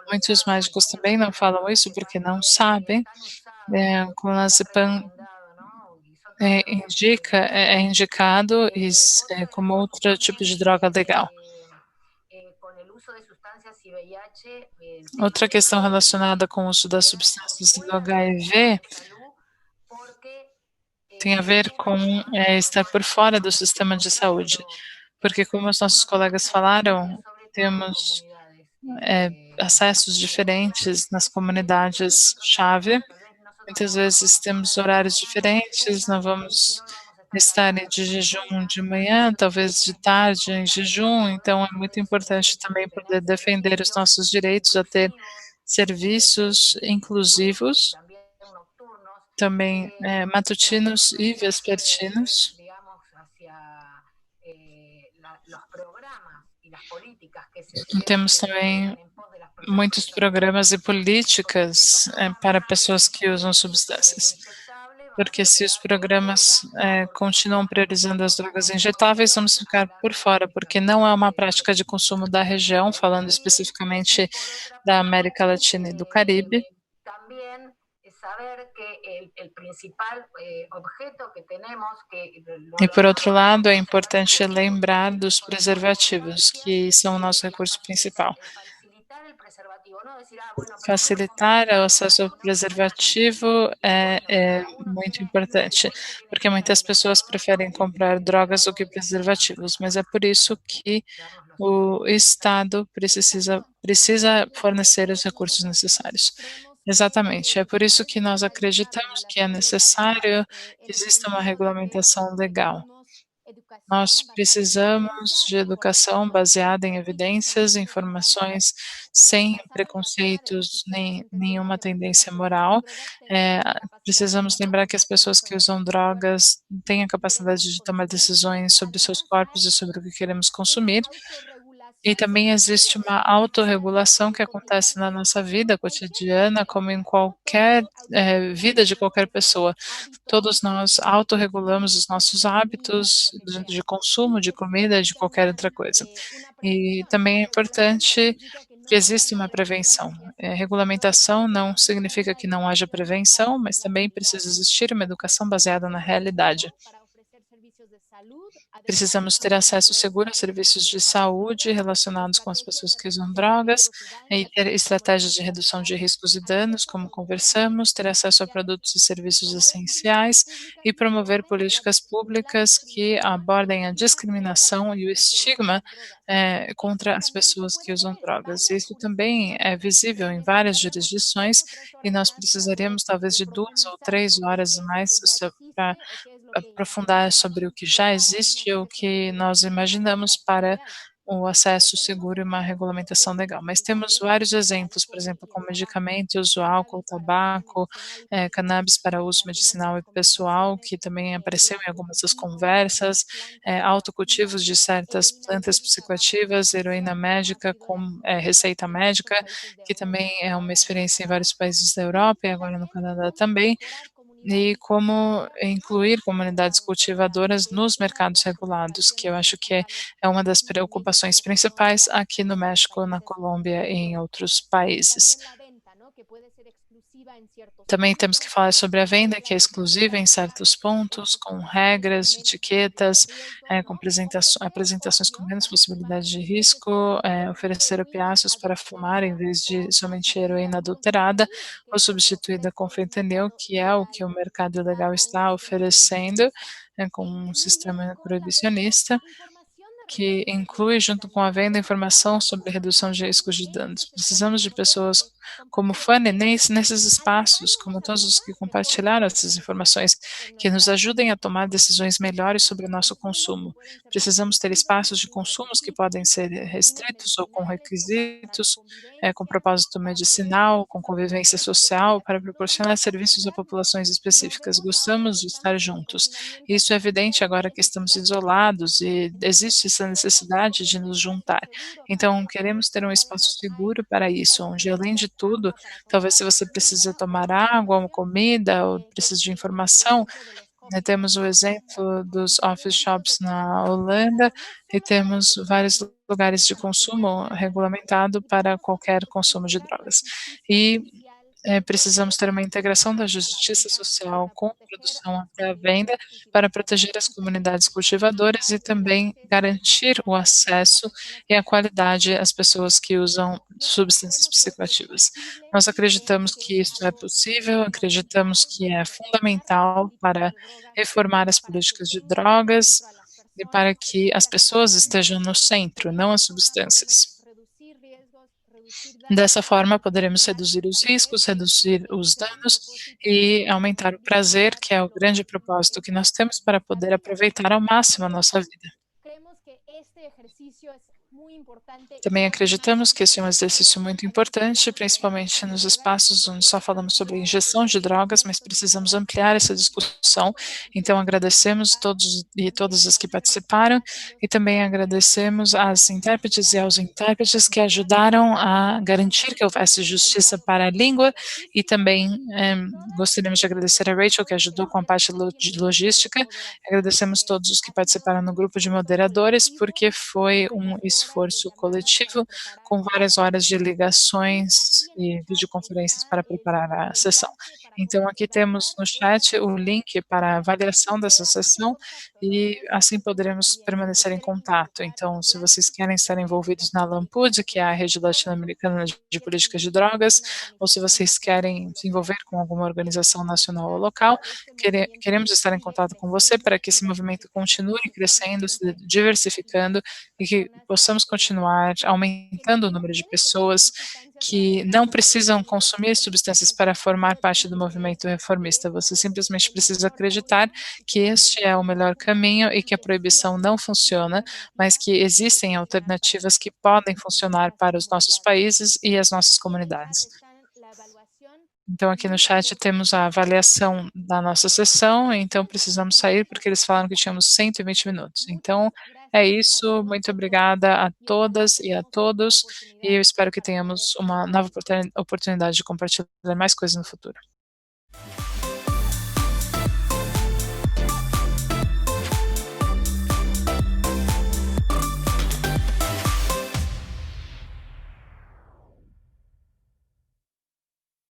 Muitos médicos também não falam isso porque não sabem. O clonazepam é indicado como outro tipo de droga legal. Outra questão relacionada com o uso das substâncias do HIV tem a ver com estar por fora do sistema de saúde, porque como os nossos colegas falaram, temos acessos diferentes nas comunidades-chave. Muitas vezes temos horários diferentes, não vamos estar de jejum de manhã, talvez de tarde em jejum, então é muito importante também poder defender os nossos direitos a ter serviços inclusivos, também matutinos e vespertinos. Temos também muitos programas e políticas para pessoas que usam substâncias, porque se os programas continuam priorizando as drogas injetáveis, vamos ficar por fora, porque não é uma prática de consumo da região, falando especificamente da América Latina e do Caribe. E, por outro lado, é importante lembrar dos preservativos, que são o nosso recurso principal. Facilitar o acesso ao preservativo é muito importante, porque muitas pessoas preferem comprar drogas do que preservativos, mas é por isso que o Estado precisa fornecer os recursos necessários. Exatamente, é por isso que nós acreditamos que é necessário que exista uma regulamentação legal. Nós precisamos de educação baseada em evidências, informações, sem preconceitos, nem nenhuma tendência moral. Precisamos lembrar que as pessoas que usam drogas têm a capacidade de tomar decisões sobre seus corpos e sobre o que queremos consumir. E também existe uma autorregulação que acontece na nossa vida cotidiana, como em qualquer vida de qualquer pessoa. Todos nós autorregulamos os nossos hábitos de consumo de comida, de qualquer outra coisa. E também é importante que exista uma prevenção. Regulamentação não significa que não haja prevenção, mas também precisa existir uma educação baseada na realidade. Precisamos ter acesso seguro a serviços de saúde relacionados com as pessoas que usam drogas e ter estratégias de redução de riscos e danos, como conversamos, ter acesso a produtos e serviços essenciais e promover políticas públicas que abordem a discriminação e o estigma contra as pessoas que usam drogas. Isso também é visível em várias jurisdições e nós precisaríamos talvez de 2 ou 3 horas mais para aprofundar sobre o que já existe ou o que nós imaginamos para o acesso seguro e uma regulamentação legal. Mas temos vários exemplos, por exemplo, com medicamentos, o álcool, tabaco, cannabis para uso medicinal e pessoal, que também apareceu em algumas das conversas, autocultivos de certas plantas psicoativas, heroína médica com receita médica, que também é uma experiência em vários países da Europa e agora no Canadá também, e como incluir comunidades cultivadoras nos mercados regulados, que eu acho que é uma das preocupações principais aqui no México, na Colômbia e em outros países. Também temos que falar sobre a venda, que é exclusiva em certos pontos, com regras, etiquetas, com apresentações com menos possibilidade de risco, oferecer opiáceos para fumar em vez de somente heroína adulterada ou substituída com fentanil, que é o que o mercado ilegal está oferecendo, com um sistema proibicionista, que inclui, junto com a venda, informação sobre redução de riscos de danos. Precisamos de pessoas como Fanny, nesses espaços, como todos os que compartilharam essas informações, que nos ajudem a tomar decisões melhores sobre o nosso consumo. Precisamos ter espaços de consumos que podem ser restritos ou com requisitos, com propósito medicinal, com convivência social, para proporcionar serviços a populações específicas. Gostamos de estar juntos. Isso é evidente agora que estamos isolados e existe essa necessidade de nos juntar. Então, queremos ter um espaço seguro para isso, onde, além de tudo, talvez se você precisa tomar água ou comida ou precisa de informação, temos o exemplo dos office shops na Holanda e temos vários lugares de consumo regulamentado para qualquer consumo de drogas. E precisamos ter uma integração da justiça social com a produção até a venda para proteger as comunidades cultivadoras e também garantir o acesso e a qualidade às pessoas que usam substâncias psicoativas. Nós acreditamos que isso é possível, acreditamos que é fundamental para reformar as políticas de drogas e para que as pessoas estejam no centro, não as substâncias. Dessa forma, poderemos reduzir os riscos, reduzir os danos e aumentar o prazer, que é o grande propósito que nós temos para poder aproveitar ao máximo a nossa vida. Também acreditamos que esse é um exercício muito importante, principalmente nos espaços onde só falamos sobre injeção de drogas, mas precisamos ampliar essa discussão. Então, agradecemos todos e todas as que participaram e também agradecemos às intérpretes e aos intérpretes que ajudaram a garantir que houvesse justiça para a língua e também gostaríamos de agradecer a Rachel, que ajudou com a parte de logística. Agradecemos todos os que participaram no grupo de moderadores, porque foi um esforço coletivo com várias horas de ligações e videoconferências para preparar a sessão. Então, aqui temos no chat o link para a avaliação dessa sessão e assim poderemos permanecer em contato. Então, se vocês querem estar envolvidos na LAMPUD, que é a Rede Latino-Americana de Políticas de Drogas, ou se vocês querem se envolver com alguma organização nacional ou local, queremos estar em contato com você para que esse movimento continue crescendo, se diversificando e que possamos continuar aumentando o número de pessoas que não precisam consumir substâncias para formar parte do movimento reformista. Você simplesmente precisa acreditar que este é o melhor caminho e que a proibição não funciona, mas que existem alternativas que podem funcionar para os nossos países e as nossas comunidades. Então, aqui no chat temos a avaliação da nossa sessão, então precisamos sair porque eles falaram que tínhamos 120 minutos. Então, é isso, muito obrigada a todas e a todos, e eu espero que tenhamos uma nova oportunidade de compartilhar mais coisas no futuro.